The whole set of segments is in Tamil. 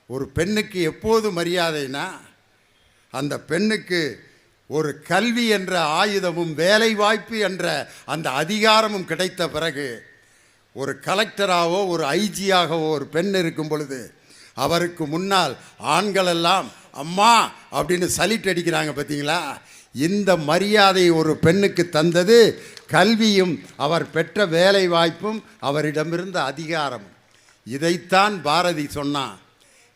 ஒரு பெண்ணுக்கு எப்போது மரியாதைனா, அந்த பெண்ணுக்கு ஒரு கல்வி என்ற ஆயுதமும் வேலை வாய்ப்பு என்ற அந்த அதிகாரமும் கிடைத்த பிறகு, ஒரு கலெக்டராகவோ ஒரு ஐஜியாகவோ ஒரு பெண் இருக்கும் பொழுது அவருக்கு முன்னால் ஆண்களெல்லாம் அம்மா அப்படின்னு சலிட் அடிக்கிறாங்க. பார்த்தீங்களா? இந்த மரியாதை ஒரு பெண்ணுக்கு தந்தது கல்வியும் அவர் பெற்ற வேலை வாய்ப்பும் அவரிடமிருந்த அதிகாரம். இதைத்தான் பாரதி சொன்னான்.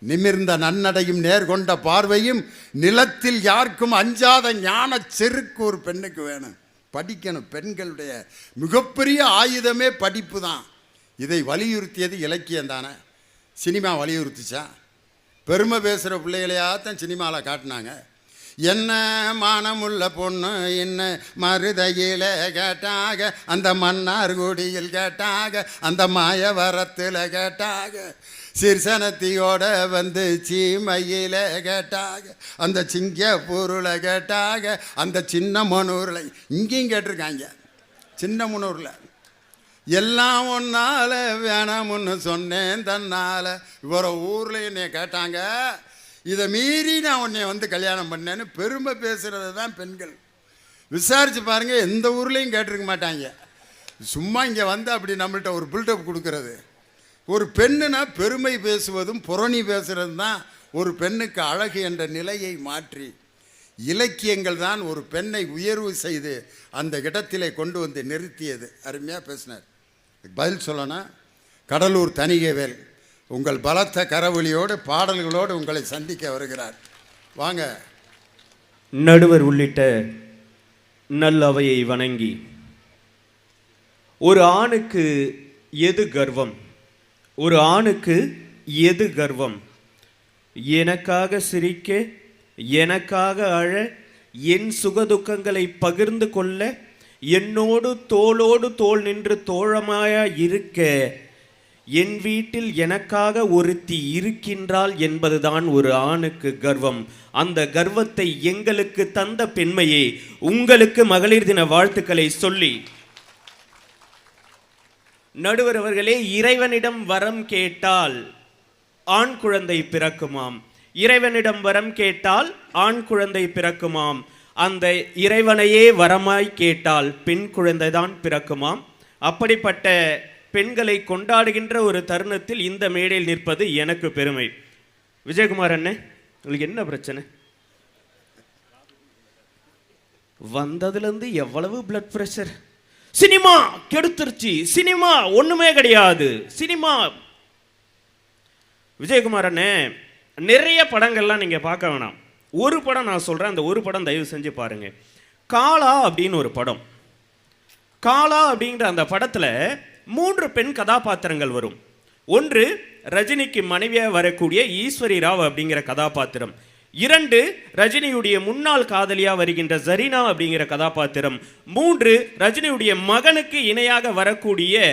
நிமிர்ந்த நன்னடையும் நேர்கொண்ட பார்வையும் நிலத்தில் யாருக்கும் அஞ்சாத ஞான செருக்கு ஒரு பெண்ணுக்கு வேணும். படிக்கணும். பெண்களுடைய மிகப்பெரிய ஆயுதமே படிப்பு தான். இதை வலியுறுத்தியது இலக்கியம் தானே. சினிமா வலியுறுத்திச்சா? பெருமை பேசுகிற பிள்ளைகளையாத்தான் சினிமாவில் காட்டினாங்க. என்ன மானமுள்ள பொண்ணு என்ன மருதையில் கேட்டாக, அந்த மன்னார்குடியில் கேட்டாக, அந்த மாயவரத்தில் கேட்டாக, சிறுசனத்தியோட வந்து சீமையில் கேட்டாக, அந்த சிங்கப்பூரில் கேட்டாக, அந்த சின்னமனூரில் இங்கேயும் கேட்டிருக்காங்க. சின்னமனூரில் எல்லாம் ஒன்றால் வேணாமுன்னு சொன்னேன் தன்னால். இவரை ஊரில் என்னை கேட்டாங்க, இதை மீறி நான் உன்னை வந்து கல்யாணம் பண்ணேன்னு பெருமை பேசுகிறது தான் பெண்கள். விசாரித்து பாருங்கள், எந்த ஊர்லேயும் கேட்டிருக்க மாட்டாங்க. சும்மா இங்கே வந்து அப்படி நம்மள்கிட்ட ஒரு பில்டப் கொடுக்கறது. ஒரு பெண்ணுனா பெருமை பேசுவதும் புரணி பேசுகிறது தான் ஒரு பெண்ணுக்கு அழகு என்ற நிலையை மாற்றி, இலக்கியங்கள் தான் ஒரு பெண்ணை உயர்வு செய்து அந்த இடத்திலே கொண்டு வந்து நிறுத்தியது. அருமையாக பேசினார். பதில் சொல்லணும். கடலூர் தணிகைவேல் உங்கள் பலத்த கரவொலியோடு பாடல்களோடு உங்களை சந்திக்க வருகிறார். வாங்க. நடுவர் உள்ளிட்ட நல்லவையை வணங்கி, ஒரு ஆணுக்கு எது கர்வம்? ஒரு ஆணுக்கு எது கர்வம்? எனக்காக சிரிக்க, எனக்காக அழ, என் சுகதுக்கங்களை பகிர்ந்து கொள்ள, என்னோடு தோளோடு தோள் நின்று தோழமாயா இருக்க, என் வீட்டில் எனக்காக ஒருத்தி இருக்கின்றாள் என்பதுதான் ஒரு ஆணுக்கு கர்வம். அந்த கர்வத்தை எங்களுக்கு தந்த பெண்மையே, உங்களுக்கு மகளிர் தின வாழ்த்துக்களை சொல்லி, நடுவர் அவர்களே, இறைவனிடம் வரம் கேட்டால் ஆண் குழந்தை பிறக்குமாம். இறைவனிடம் வரம் கேட்டால் ஆண் குழந்தை பிறக்குமாம். அந்த இறைவனையே வரமாய் கேட்டால் பெண் குழந்தை தான் பிறக்குமாம். அப்படிப்பட்ட பெண்களை கொண்டாடுகின்ற ஒரு தருணத்தில் இந்த மேடையில் நிற்பது எனக்கு பெருமை. விஜயகுமார் அண்ணே, உங்களுக்கு என்ன பிரச்சனை? வந்ததுலேருந்து எவ்வளவு பிளட் பிரஷர். சினிமா கெடுத்துருச்சு, சினிமா ஒண்ணுமே கிடையாது, சினிமா. விஜயகுமார் அண்ணே, நிறைய படங்கள்லாம் நீங்க பார்க்க வேணாம். ஒரு படம் நான் சொல்றேன், அந்த ஒரு படம் தயவு செஞ்சு பாருங்க. காலா அப்படின்னு ஒரு படம். காலா அப்படிங்கிற அந்த படத்துல 3 பெண் கதாபாத்திரங்கள் வரும். ஒன்று ரஜினிக்கு மனைவியாக வரக்கூடிய ஈஸ்வரி ராவ் அப்படிங்கிற கதாபாத்திரம். 2 ரஜினியுடைய முன்னாள் காதலியா வருகின்ற ஜரீனா அப்படிங்கிற கதாபாத்திரம். 3 ரஜினியுடைய மகனுக்கு இணையாக வரக்கூடிய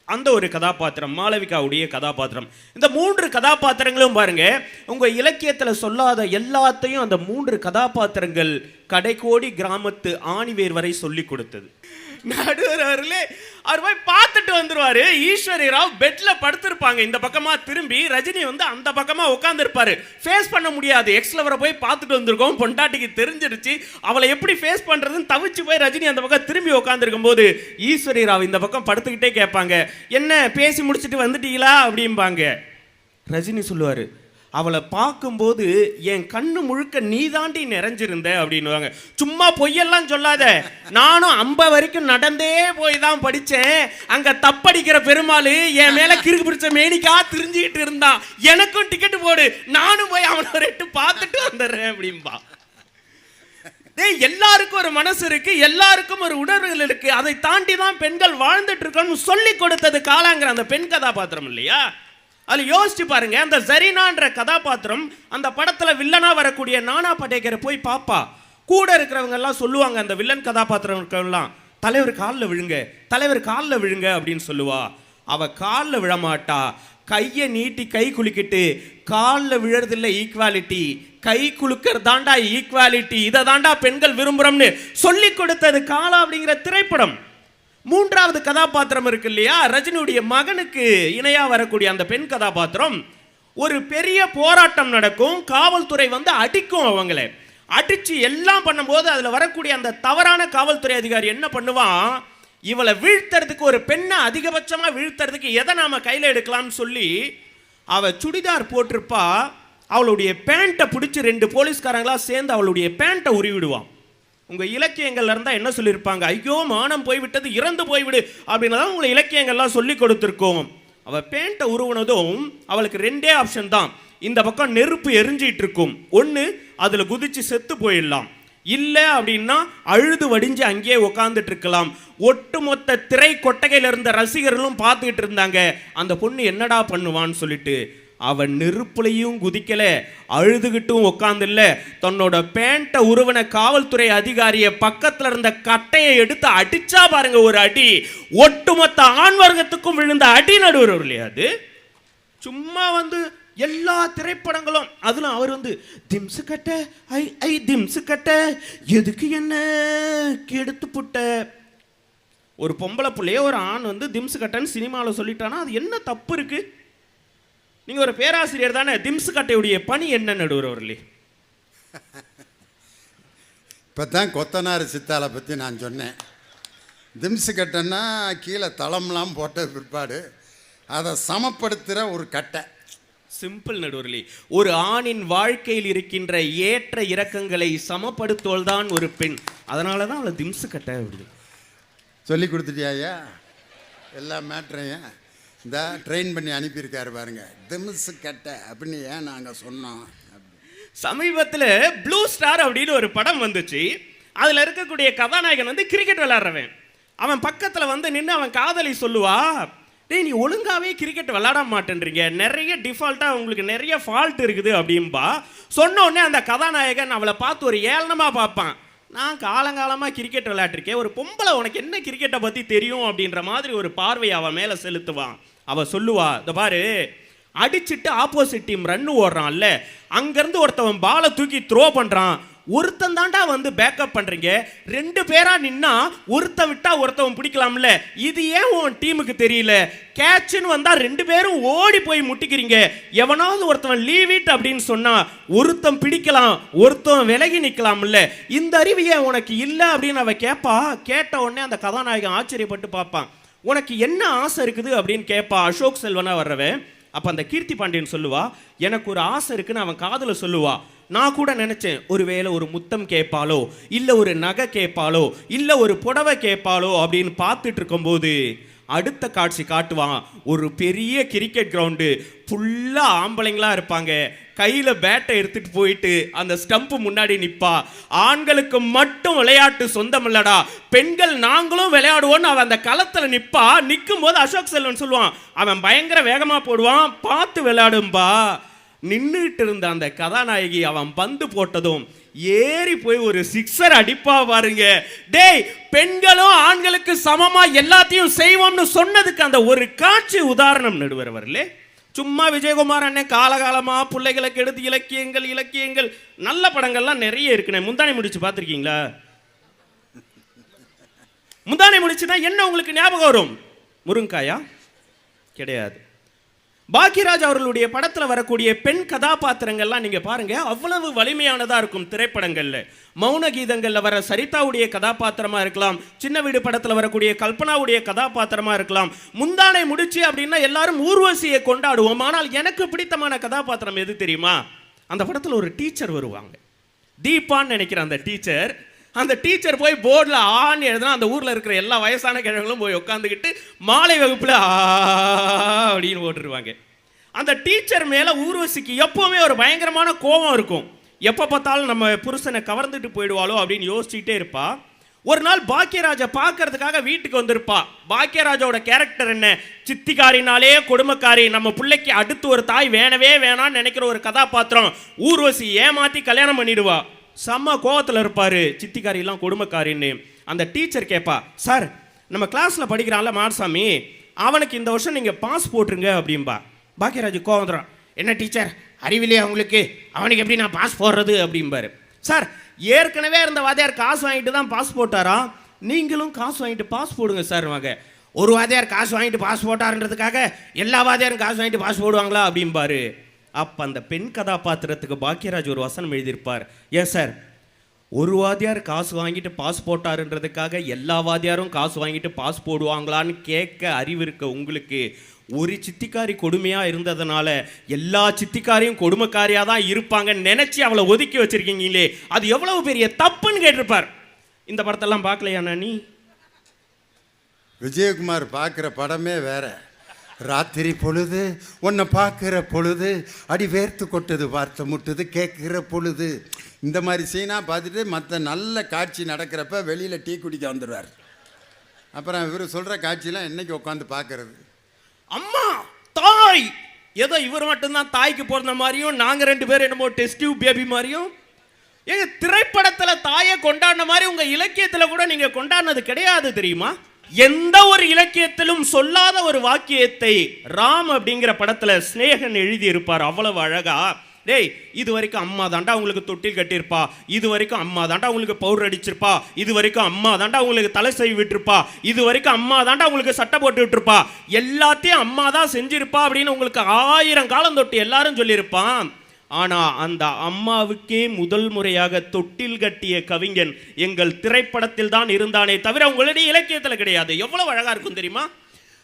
அந்த ஒரு கதாபாத்திரம், மாளவிகாவுடைய கதாபாத்திரம். இந்த 3 கதாபாத்திரங்களும் பாருங்க, உங்க இலக்கியத்துல சொல்லாத எல்லாத்தையும் அந்த 3 கதாபாத்திரங்கள் கடைக்கோடி கிராமத்து ஆணிவேர் வரை சொல்லி கொடுத்தது. நடுவர் அவர்களே, அவர் போய் பார்த்துட்டு வந்துருவாரு. ஈஸ்வரி ராவ் பெட்ல படுத்திருப்பாங்க, இந்த பக்கமா திரும்பி, ரஜினி வந்து அந்த பக்கமா உட்கார்ந்து இருப்பாரு. ஃபேஸ் பண்ண முடியாது. எக்ஸ்லவரை போய் பார்த்துட்டு வந்திருக்கோம், பொண்டாட்டிக்கு தெரிஞ்சிருச்சு, அவளை எப்படி ஃபேஸ் பண்றதுன்னு தவிச்சு போய் ரஜினி அந்த பக்கம் திரும்பி உட்கார்ந்து இருக்கும் போது ஈஸ்வரி ராவ் இந்த பக்கம் படுத்துக்கிட்டே கேட்பாங்க, என்ன பேசி முடிச்சுட்டு வந்துட்டீங்களா அப்படிம்பாங்க. ரஜினி சொல்லுவாரு, அவளை பார்க்கும்போது என் கண்ணு முழுக்க நீ தாண்டி நிறைஞ்சிருந்த அப்படின்னுவாங்க. சும்மா பொய்யெல்லாம் சொல்லாத, நானும் 50 வரைக்கும் நடந்தே போய் தான் படித்தேன். அங்கே தப்படிக்கிற பெருமாள் என் மேலே கிறுக்கு பிடிச்ச மேனிக்கா திரிஞ்சுக்கிட்டு இருந்தான், எனக்கும் டிக்கெட்டு போடு, நானும் போய் அவனை ஒரு எட்டு பார்த்துட்டு வந்துடுறேன் அப்படின்பா. எல்லாருக்கும் ஒரு மனசு இருக்கு, எல்லாருக்கும் ஒரு உணர்வுகள் இருக்கு, அதை தாண்டி தான் பெண்கள் வாழ்ந்துட்டு இருக்கணும்னு சொல்லி கொடுத்தது காலாங்கிற அந்த பெண் கதாபாத்திரம் இல்லையா? அதில் யோசிச்சு பாருங்க, அந்த ஜரீனான்ற கதாபாத்திரம் அந்த படத்தில் வில்லனா வரக்கூடிய நானா படேகரை போய் பாப்பா. கூட இருக்கிறவங்க எல்லாம் சொல்லுவாங்க, அந்த வில்லன் கதாபாத்திரம் எல்லாம், தலைவர் காலில் விழுங்க, தலைவர் காலில் விழுங்க அப்படின்னு சொல்லுவா. அவ காலில் விழமாட்டா, கையை நீட்டி கை குலுக்கிட்டு, காலில் விழறதில்லை ஈக்குவாலிட்டி, கை குலுக்கிறது தாண்டா ஈக்குவாலிட்டி, இதை தாண்டா பெண்கள் விரும்புகிறோம்னு சொல்லி கொடுத்தது காலா அப்படிங்கிற திரைப்படம். 3வது கதாபாத்திரம் இருக்கு இல்லையா, ரஜினியுடைய மகனுக்கு இணையா வரக்கூடிய அந்த பெண் கதாபாத்திரம். ஒரு பெரிய போராட்டம் நடக்கும், காவல்துறை வந்து அடிக்கும், அவங்கள அடிச்சு எல்லாம் பண்ணும்போது அதில் வரக்கூடிய அந்த தவறான காவல்துறை அதிகாரி என்ன பண்ணுவான், இவளை வீழ்த்துறதுக்கு, ஒரு பெண்ணை அதிகபட்சமாக வீழ்த்துறதுக்கு எதை நாம கையில் எடுக்கலாம்னு சொல்லி அவள் சுடிதார் போட்டிருப்பா, அவளுடைய பேண்ட்டை பிடிச்சி 2 போலீஸ்காரங்களா சேர்ந்து அவளுடைய பேண்ட்டை உருவிடுவான். உங்கள் இலக்கியங்கள்ல இருந்தால் என்ன சொல்லியிருப்பாங்க, ஐயோ மானம் போய்விட்டது, இறந்து போய்விடு அப்படின்னு தான் உங்களை இலக்கியங்கள்லாம் சொல்லி கொடுத்துருக்கோம். அவள் பேண்ட்டை உருவினதும் அவளுக்கு 2 ஆப்ஷன் தான். இந்த பக்கம் நெருப்பு எரிஞ்சிட்டு இருக்கும், ஒன்று அதில் குதிச்சு செத்து போயிடலாம், இல்லை அப்படின்னா அழுது வடிஞ்சு அங்கேயே உட்காந்துட்டு இருக்கலாம். ஒட்டுமொத்த திரை கொட்டகையில் இருந்த ரசிகர்களும் பார்த்துக்கிட்டு இருந்தாங்க அந்த பொண்ணு என்னடா பண்ணுவான்னு சொல்லிட்டு. அவன் நெருப்புலையும் குதிக்கல, அழுதுகிட்டும் உட்காந்துல்ல, தன்னோட பேண்ட்டை உருவன காவல்துறை அதிகாரிய பக்கத்தில் இருந்த கட்டையை எடுத்து அடிச்சா பாருங்க, ஒரு அடி ஒட்டுமொத்த ஆண் வர்க்கத்துக்கும் விழுந்த அடி நடுவர் இல்லையா அது. சும்மா வந்து எல்லா திரைப்படங்களும் அதில் அவர் வந்து திம்சு கட்ட ஐ ஐ திம்சு கட்ட எதுக்கு என்ன கெடுத்து புட்ட. ஒரு பொம்பளை பிள்ளைய ஒரு ஆண் வந்து திம்சு கட்டன்னு சினிமாவில் சொல்லிட்டானா அது என்ன தப்பு இருக்கு? நீங்கள் ஒரு பேராசிரியர் தானே, திம்சு கட்டையுடைய பணி என்ன நடுவர் அவர்களே? இப்போ தான் கொத்தனார் சித்தாலை பற்றி நான் சொன்னேன். திம்சு கட்டைன்னா கீழே தளம்லாம் போட்ட பிற்பாடு அதை சமப்படுத்துகிற ஒரு கட்டை. சிம்பிள் நடுவர்களே, ஒரு ஆணின் வாழ்க்கையில் இருக்கின்ற ஏற்ற இறக்கங்களை சமப்படுத்துவல் தான் ஒரு பெண். அதனால தான் அவளை திம்சு கட்டை அப்படி சொல்லி கொடுத்துட்டியா எல்லா மேட்ரையும். இந்த ட்ரெயின் பண்ணி அனுப்பியிருக்காரு பாருங்க, திம்சு கட்டை அப்படின்னு ஏன் நாங்கள் சொன்னோம். சமீபத்தில் ப்ளூ ஸ்டார் அப்படின்னு ஒரு படம் வந்துச்சு. அதில் இருக்கக்கூடிய கதாநாயகன் வந்து கிரிக்கெட் விளையாடுறவன். அவன் பக்கத்தில் வந்து நின்று அவன் காதலி சொல்லுவா, டேய் நீ ஒழுங்காகவே கிரிக்கெட் விளையாட மாட்டேன்றீங்க, நிறைய டிஃபால்ட்டாக உங்களுக்கு நிறைய ஃபால்ட் இருக்குது அப்படின்பா. சொன்ன உடனே அந்த கதாநாயகன் அவளை பார்த்து ஒரு ஏளனமாக பார்ப்பான். நான் காலங்காலமாக கிரிக்கெட் விளையாட்டுருக்கேன், ஒரு பொம்பளை உனக்கு என்ன கிரிக்கெட்டை பற்றி தெரியும் அப்படின்ற மாதிரி ஒரு பார்வையை அவன் மேலே செலுத்துவான். அவள் சொல்லுவா, இந்த பாரு அடிச்சுட்டு ஆப்போசிட் டீம் ரன்னு ஓடுறான்ல, அங்கேருந்து ஒருத்தவன் பாலை தூக்கி த்ரோ பண்ணுறான், ஒருத்தன் தாண்டா வந்து பேக்கப் பண்ணுறீங்க, 2 பேரா நின்னா ஒருத்தன் விட்டா ஒருத்தவன் பிடிக்கலாம்ல, இது ஏன் உன் டீமுக்கு தெரியல? கேட்சுன்னு வந்தால் 2 பேரும் ஓடி போய் முட்டிக்கிறீங்க, எவனாவது ஒருத்தவன் லீவ் இட் அப்படின்னு சொன்னா ஒருத்தன் பிடிக்கலாம், ஒருத்தன் விலகி நிற்கலாம்ல, இந்த அறிவு ஏன் உனக்கு இல்லை அப்படின்னு அவ கேட்பா. கேட்ட உடனே அந்த கதாநாயகன் ஆச்சரியப்பட்டு பார்ப்பான். உனக்கு என்ன ஆசை இருக்குது அப்படின்னு கேட்பா அசோக் செல்வனா வர்றவன். அப்போ அந்த கீர்த்தி பாண்டியன் சொல்லுவா, எனக்கு ஒரு ஆசை இருக்குன்னு அவன் காதில் சொல்லுவா. நான் கூட நினச்சேன், ஒருவேளை ஒரு முத்தம் கேட்பாளோ, இல்லை ஒரு நகை கேட்பாளோ, இல்லை ஒரு புடவை கேட்பாளோ அப்படின்னு பார்த்துட்டு இருக்கும்போது அடுத்த காட்சி காட்டுவான். ஒரு பெரிய கிரிக்கெட் கிரவுண்டு, ஃபுல்லாக ஆம்பளைங்களாக இருப்பாங்க, கையில் பேட்டை எடுத்துகிட்டு போயிட்டு அந்த ஸ்டம்ப்பு முன்னாடி நிற்பா. ஆண்களுக்கு மட்டும் விளையாட்டு சொந்தம் இல்லடா, பெண்கள் நாங்களும் விளையாடுவோன்னு அவன் அந்த களத்தில் நிற்பா. நிற்கும் போது அசோக் செல்வன் சொல்லுவான், அவன் பயங்கர வேகமாக போடுவான், பார்த்து விளையாடும்பா. நின்றுட்டு இருந்த அந்த கதாநாயகி அவன் பந்து போட்டதும் ஏறி போய் ஒரு 6 அடிப்பா பாருங்க. டேய், பெண்களும் ஆண்களுக்கு சமமா எல்லாத்தையும் செய்வோம்னு சொன்னதுக்கு அந்த ஒரு காட்சி உதாரணம் நடுவர் அவர்களே. சும்மா விஜயகுமார் அண்ணன் காலகாலமா பிள்ளைகளுக்கு எடுத்து இலக்கியங்கள் நல்ல படங்கள்லாம் நிறைய இருக்குண்ணே. முந்தானை முடிச்சு பார்த்துருக்கீங்களா? முந்தானை முடிச்சுன்னா என்ன உங்களுக்கு ஞாபகம் வரும்? முருங்காயா? கிடையாது. பாக்கியராஜ் அவர்களுடைய படத்தில் வரக்கூடிய பெண் கதாபாத்திரங்கள்லாம் நீங்கள் பாருங்க, அவ்வளவு வலிமையானதாக இருக்கும் திரைப்படங்களில். மௌன கீதங்களில் வர சரிதாவுடைய கதாபாத்திரமாக இருக்கலாம், சின்ன வீடு படத்தில் வரக்கூடிய கல்பனாவுடைய கதாபாத்திரமாக இருக்கலாம். முந்தானை முடிச்சு அப்படின்னா எல்லாரும் ஊர்வசியை கொண்டாடுவோம். ஆனால் எனக்கு பிடித்தமான கதாபாத்திரம் எது தெரியுமா? அந்த படத்தில் ஒரு டீச்சர் வருவாங்க, தீபான்னு நினைக்கிறேன் அந்த டீச்சர். அந்த டீச்சர் போய் போர்டில் ஆன்னு எழுதுனா அந்த ஊரில் இருக்கிற எல்லா வயசான கிழங்களும் போய் உட்காந்துக்கிட்டு மாலை வகுப்பில் அப்படின்னு போட்டுருவாங்க. அந்த டீச்சர் மேலே ஊர்வசிக்கு எப்போவுமே ஒரு பயங்கரமான கோபம் இருக்கும். எப்போ பார்த்தாலும் நம்ம புருஷனை கவர்ந்துட்டு போயிடுவாளோ அப்படின்னு யோசிச்சுக்கிட்டே இருப்பா. ஒரு நாள் பாக்கியராஜை பார்க்கறதுக்காக வீட்டுக்கு வந்திருப்பா. பாக்கியராஜோட கேரக்டர் என்ன? சித்திக்காரினாலே கொடுமைக்காரி, நம்ம பிள்ளைக்கு அடுத்து ஒரு தாய் வேணவே வேணான்னு நினைக்கிற ஒரு கதாபாத்திரம். ஊர்வசி ஏமாற்றி கல்யாணம் பண்ணிடுவா. செம்ம கோவத்தில் இருப்பார், சித்திக்காரியெல்லாம் கொடுமைக்காரின்னு. அந்த டீச்சர் கேட்பா, சார் நம்ம கிளாஸில் படிக்கிறான்ல மாடசாமி, அவனுக்கு இந்த வருஷம் நீங்கள் பாஸ் போட்டுருங்க அப்படின்பா. பாக்கியராஜ் கோவம் வந்துடும், என்ன டீச்சர் அறிவிலையே அவங்களுக்கு, அவனுக்கு எப்படி நான் பாஸ் போடுறது அப்படிம்பாரு. சார் ஏற்கனவே இருந்த வாத்தியார் காசு வாங்கிட்டு தான் பாஸ் போட்டாரா, நீங்களும் காசு வாங்கிட்டு பாஸ் போடுங்க சார். வாங்க, ஒரு வாத்தியார் காசு வாங்கிட்டு பாஸ் போட்டாருன்றதுக்காக எல்லா வாத்தியாரும் காசு வாங்கிட்டு பாஸ் போடுவாங்களா அப்படிம்பாரு. அப்ப அந்த பெண் கதாபாத்திரத்துக்கு பாக்யராஜ் ஒரு வசனம் எழுதியிருப்பார். ஏன் சார், ஒரு வாத்தியார் காசு வாங்கிட்டு பாஸ் போட்டாருன்றதுக்காக எல்லா வாத்தியாரும் காசு வாங்கிட்டு பாஸ் போடுவாங்களான்னு கேட்க அறிவு இருக்க உங்களுக்கு, ஒரு சித்திக்காரி கொடுமையா இருந்ததுனால எல்லா சித்திக்காரியும் கொடுமைக்காரியா தான் இருப்பாங்கன்னு நினைச்சு அவளை ஒதுக்கி வச்சிருக்கீங்களே, அது எவ்வளவு பெரிய தப்புன்னு கேட்டிருப்பார். இந்த படத்தெல்லாம் பார்க்கலையா நீ? விஜயகுமார் பார்க்குற படமே வேற. ராத்திரி பொழுது உன்னை பார்க்குற பொழுது அடி வேர்த்து கொட்டுது, வார்த்தை முட்டுது கேட்குற பொழுது, இந்த மாதிரி சீனாக பார்த்துட்டு மற்ற நல்ல காட்சி நடக்கிறப்ப வெளியில் டீ குடிக்க வந்துடுவார். அப்புறம் இவர் சொல்கிற காட்சியெலாம் என்னைக்கு உட்காந்து பார்க்கறது? அம்மா தாய், ஏதோ இவர் மட்டும்தான் தாய்க்கு பிறந்த மாதிரியும் நாங்க 2 பேரும் என்னமோ டெஸ்ட் டியூப் பேபி மாதிரியும். எங்க திரைப்படத்துல தாயை கொண்டாடின மாதிரி உங்க இலக்கியத்துல கூட நீங்க கொண்டாடினது கிடையாது தெரியுமா? எந்த ஒரு இலக்கியத்திலும் சொல்லாத ஒரு வாக்கியத்தை ராம் அப்படிங்கிற படத்துல ஸ்நேகன் எழுதி இருப்பார் அவ்வளவு அழகா. டேய், இது வரைக்கும் அம்மா தாண்டா உங்களுக்கு தொட்டில் கட்டியிருப்பா, இது வரைக்கும் அம்மா தாண்டா உங்களுக்கு பவுடர் அடிச்சிருப்பா, இது வரைக்கும் அம்மா தாண்டா உங்களுக்கு தலை செய்வி விட்டுருப்பா, இது வரைக்கும் அம்மா தாண்டா உங்களுக்கு சட்டை போட்டு விட்டுருப்பா, எல்லாத்தையும் அம்மா தான் செஞ்சிருப்பா அப்படின்னு உங்களுக்கு 1000 காலம் தொட்டு எல்லாரும் சொல்லியிருப்பான். ஆனா அந்த அம்மாவுக்கே முதல் முறையாக தொட்டில் கட்டிய கவிஞன் எங்கள் திரைப்படத்தில் தான் இருந்தானே தவிர உங்களுடைய இலக்கியத்துல கிடையாது. எவ்வளவு அழகா இருக்கும் தெரியுமா?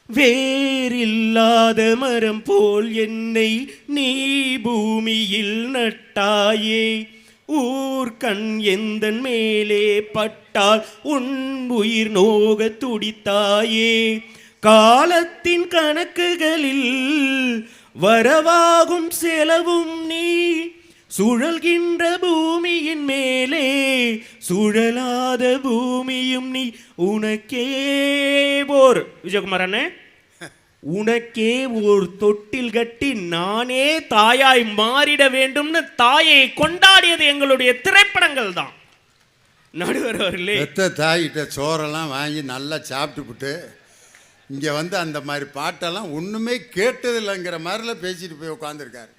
வேறில்லாத மரம் போல் என்னை நீ பூமியில் நட்டாயே, ஊர்கண் எந்தன் மேலே பட்டால் உன் உயிர் நோக துடித்தாயே, காலத்தின் கணக்குகளில் வரவாகும் செலவும் நீ, சுழல்கின்ற பூமியின் மேலே சுழலாத பூமியும் நீ, உனக்கே ஓர் விஜயகுமார் அண்ணே, உனக்கே ஒரு தொட்டில் கட்டி நானே தாயாய் மாறிட வேண்டும்னு தாயை கொண்டாடியது எங்களுடைய திரைப்படங்கள் தான். நடுவர் அவர்களே, பெத்த தாயிட்ட சோறெல்லாம் வாங்கி நல்லா சாப்பிட்டுப்புட்டு இங்கே வந்து அந்த மாதிரி பாட்டெல்லாம் ஒன்றுமே கேட்டதில்லைங்கிற மாதிரிலாம் பேசிட்டு போய் உட்காந்துருக்காரு.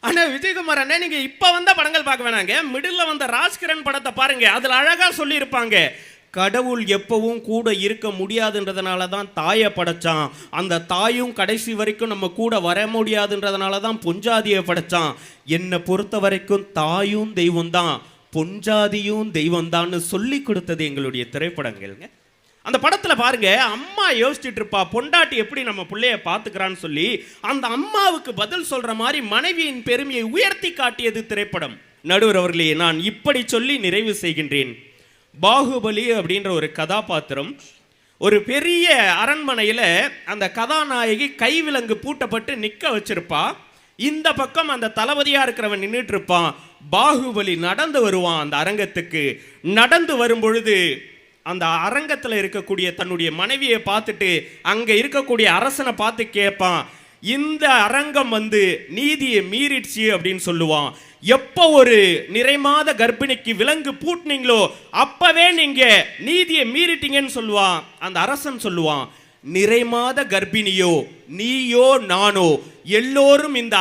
ஆனா விஜயகுமார் அண்ணா, நீங்க இப்ப வந்த படங்கள் பார்க்க வேணாங்க, மிடில் வந்த ராஜ்கிரண் படத்தை பாருங்க. அதுல அழகா சொல்லி இருப்பாங்க, கடவுள் எப்பவும் கூட இருக்க முடியாதுன்றதுனால தான் தாயை படைச்சான், அந்த தாயும் கடைசி வரைக்கும் நம்ம கூட வர முடியாதுன்றதுனால தான் பொஞ்சாதியை படைச்சான், என்னை பொறுத்த வரைக்கும் தாயும் தெய்வம் தான் பொஞ்சாதியும் தெய்வம் தான்னு சொல்லி கொடுத்தது எங்களுடைய திரைப்படங்கள்ங்க. அந்த படத்துல பாருங்க, அம்மா யோசிச்சுட்டு இருப்பா பொண்டாட்டி எப்படி நம்ம பிள்ளைய பாத்துக்கிறான்னு சொல்லி, அந்த அம்மாவுக்கு பதில் சொல்ற மாதிரி மனைவியின் பெருமையை உயர்த்தி காட்டியது திரைப்படம். நடுவர் அவர்களே, நான் இப்படி சொல்லி நிறைவு செய்கின்றேன். பாகுபலி அப்படின்ற ஒரு கதாபாத்திரம் ஒரு பெரிய அரண்மனையில அந்த கதாநாயகி கைவிலங்கு பூட்டப்பட்டு நிக்க வச்சிருப்பா. இந்த பக்கம் அந்த தளபதியா இருக்கிறவன் நின்றுட்டு இருப்பான். பாகுபலி நடந்து வருவான் அந்த அரங்கத்துக்கு. நடந்து வரும் பொழுது அந்த அரங்கத்தில் இருக்கக்கூடிய தன்னுடைய மனைவியை பார்த்துட்டு அங்க இருக்கக்கூடிய அரசனை பார்த்து கேட்பான், இந்த அரங்கம் வந்து நீதியை மீறிடுச்சு அப்படின்னு சொல்லுவான். எப்போ ஒரு நிறைமாத கர்ப்பிணிக்கு விலங்கு பூட்டினீங்களோ அப்பவே நீங்க நீதியை மீறிட்டீங்கன்னு சொல்லுவான். அந்த அரசன் சொல்லுவான், நிறைமாத கர்ப்பிணியோ நீயோ நானோ எல்லோரும் இந்த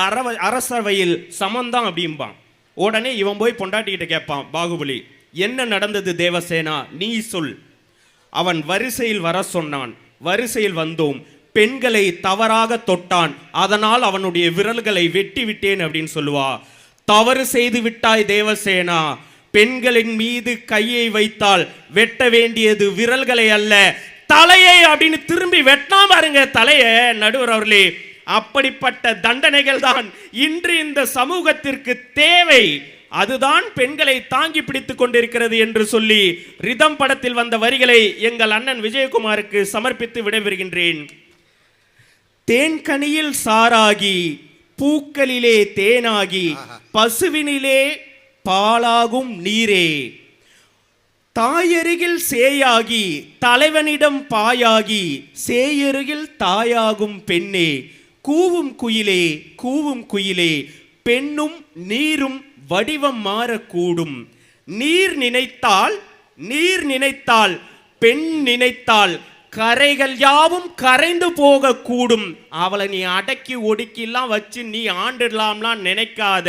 அரசவையில் சமந்தான் அப்படிம்பான். உடனே இவன் போய் பொண்டாட்டிக்கிட்ட கேட்பான், பாகுபலி என்ன நடந்தது தேவசேனா நீ சொல். அவன் வரிசையில் வர சொன்னான், வரிசையில் வந்தோம், பெண்களை தவறாக தொட்டான், அதனால் அவனுடைய விரல்களை வெட்டி விட்டேன் அப்படின்னு சொல்லுவா. தவறு செய்து விட்டாய் தேவசேனா, பெண்களின் மீது கையை வைத்தால் வெட்ட வேண்டியது விரல்களை அல்ல தலையை அப்படின்னு திரும்பி வெட்டினா பாருங்க தலைய. நடுவர் அவர்களே, அப்படிப்பட்ட தண்டனைகள் தான் இன்று இந்த சமூகத்திற்கு தேவை. அதுதான் பெண்களை தாங்கி பிடித்துக் கொண்டிருக்கிறது என்று சொல்லி ரிதம் படத்தில் வந்த வரிகளை எங்கள் அண்ணன் விஜயகுமாருக்கு சமர்ப்பித்து விடைபெறுகின்றேன். தேன்கனியில் சாராகி, பூக்களிலே தேனாகி, பசுவினிலே பாலாகும் நீரே, தாயருகில் சேயாகி, தலைவனிடம் பாயாகி, சேயருகில் தாயாகும் பெண்ணே, கூவும் குயிலே கூவும் குயிலே, பெண்ணும் நீரும் வடிவம் மாறக்கூடும், நீர் நினைத்தால் பெண் நினைத்தால் கரைகள் யாவும் கரைந்து போக கூடும். அவளை நீ அடக்கி ஒடுக்கிலாம் வச்சு நீ ஆண்டிடலாம்லாம் நினைக்காத.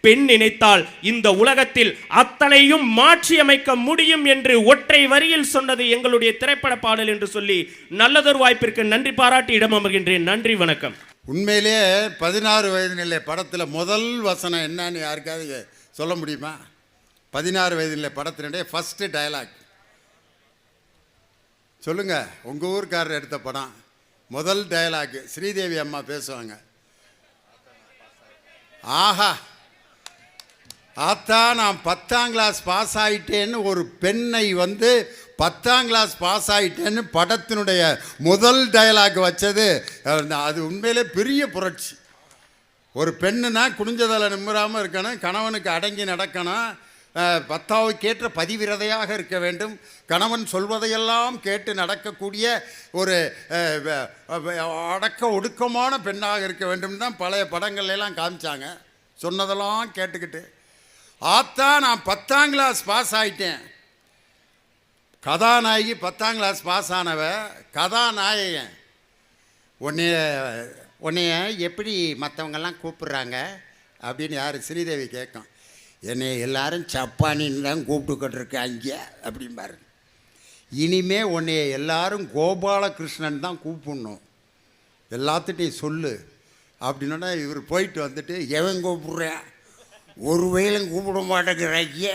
பெண் நினைத்தால் இந்த உலகத்தில் அத்தனையும் மாற்றி அமைக்க முடியும் என்று ஒற்றை வரியில் சொன்னது எங்களுடைய திரைப்பட பாடல் என்று சொல்லி நல்லதொரு வாய்ப்பிற்கு நன்றி பாராட்டி இடம் அமர்கின்றேன். நன்றி, வணக்கம். உண்மையிலே 16 வயது நிலை படத்தில் முதல் வசனம் என்னன்னு யாருக்காவது சொல்ல முடியுமா? 16 வயது நிலை படத்தினுடைய ஃபஸ்ட்டு டயலாக் சொல்லுங்க. உங்கள் ஊருக்காரர் எடுத்த படம் முதல் டயலாக் ஸ்ரீதேவி அம்மா பேசுவாங்க. ஆஹா, ஆத்தா நான் 10ஆம் கிளாஸ் பாஸ் ஆகிட்டேன்னு ஒரு பெண்ணை வந்து 10ஆம் கிளாஸ் பாஸ் ஆகிட்டேன்னு படத்தினுடைய முதல் டயலாக் வச்சது அது உண்மையிலே பெரிய புரட்சி. ஒரு பெண்ணுனா குனிஞ்சதில் நிம்மறாமல் இருக்கணும், கணவனுக்கு அடங்கி நடக்கணும், 10ஆவுக்கேற்ற பதிவிரதையாக இருக்க வேண்டும், கணவன் சொல்வதையெல்லாம் கேட்டு நடக்கக்கூடிய ஒரு அடக்க ஒடுக்கமான பெண்ணாக இருக்க வேண்டும் தான் பழைய படங்கள்லாம் காமிச்சாங்க. சொன்னதெல்லாம் கேட்டுக்கிட்டு ஆத்தா நான் 10ஆம் கிளாஸ் பாஸ் ஆகிட்டேன். கதாநாயகி 10ஆம் கிளாஸ் பாஸ் ஆனவ கதாநாயகன். உன்னைய எப்படி மற்றவங்கெல்லாம் கூப்பிட்றாங்க அப்படின்னு யார் ஸ்ரீதேவி கேட்கும். என்னை எல்லாரும் சப்பானின்னு தான் கூப்பிட்டுக்கிட்டுருக்காங்க அப்படிம்பாரு. இனிமே உன்னைய எல்லாரும் கோபாலகிருஷ்ணன் தான் கூப்பிடணும், எல்லாத்துட்டையும் சொல்லு அப்படின்னா இவர் போயிட்டு வந்துட்டு எவன் கூப்பிட்றேன், ஒரு வயலும் கூப்பிட மாட்டேங்கிறாங்க,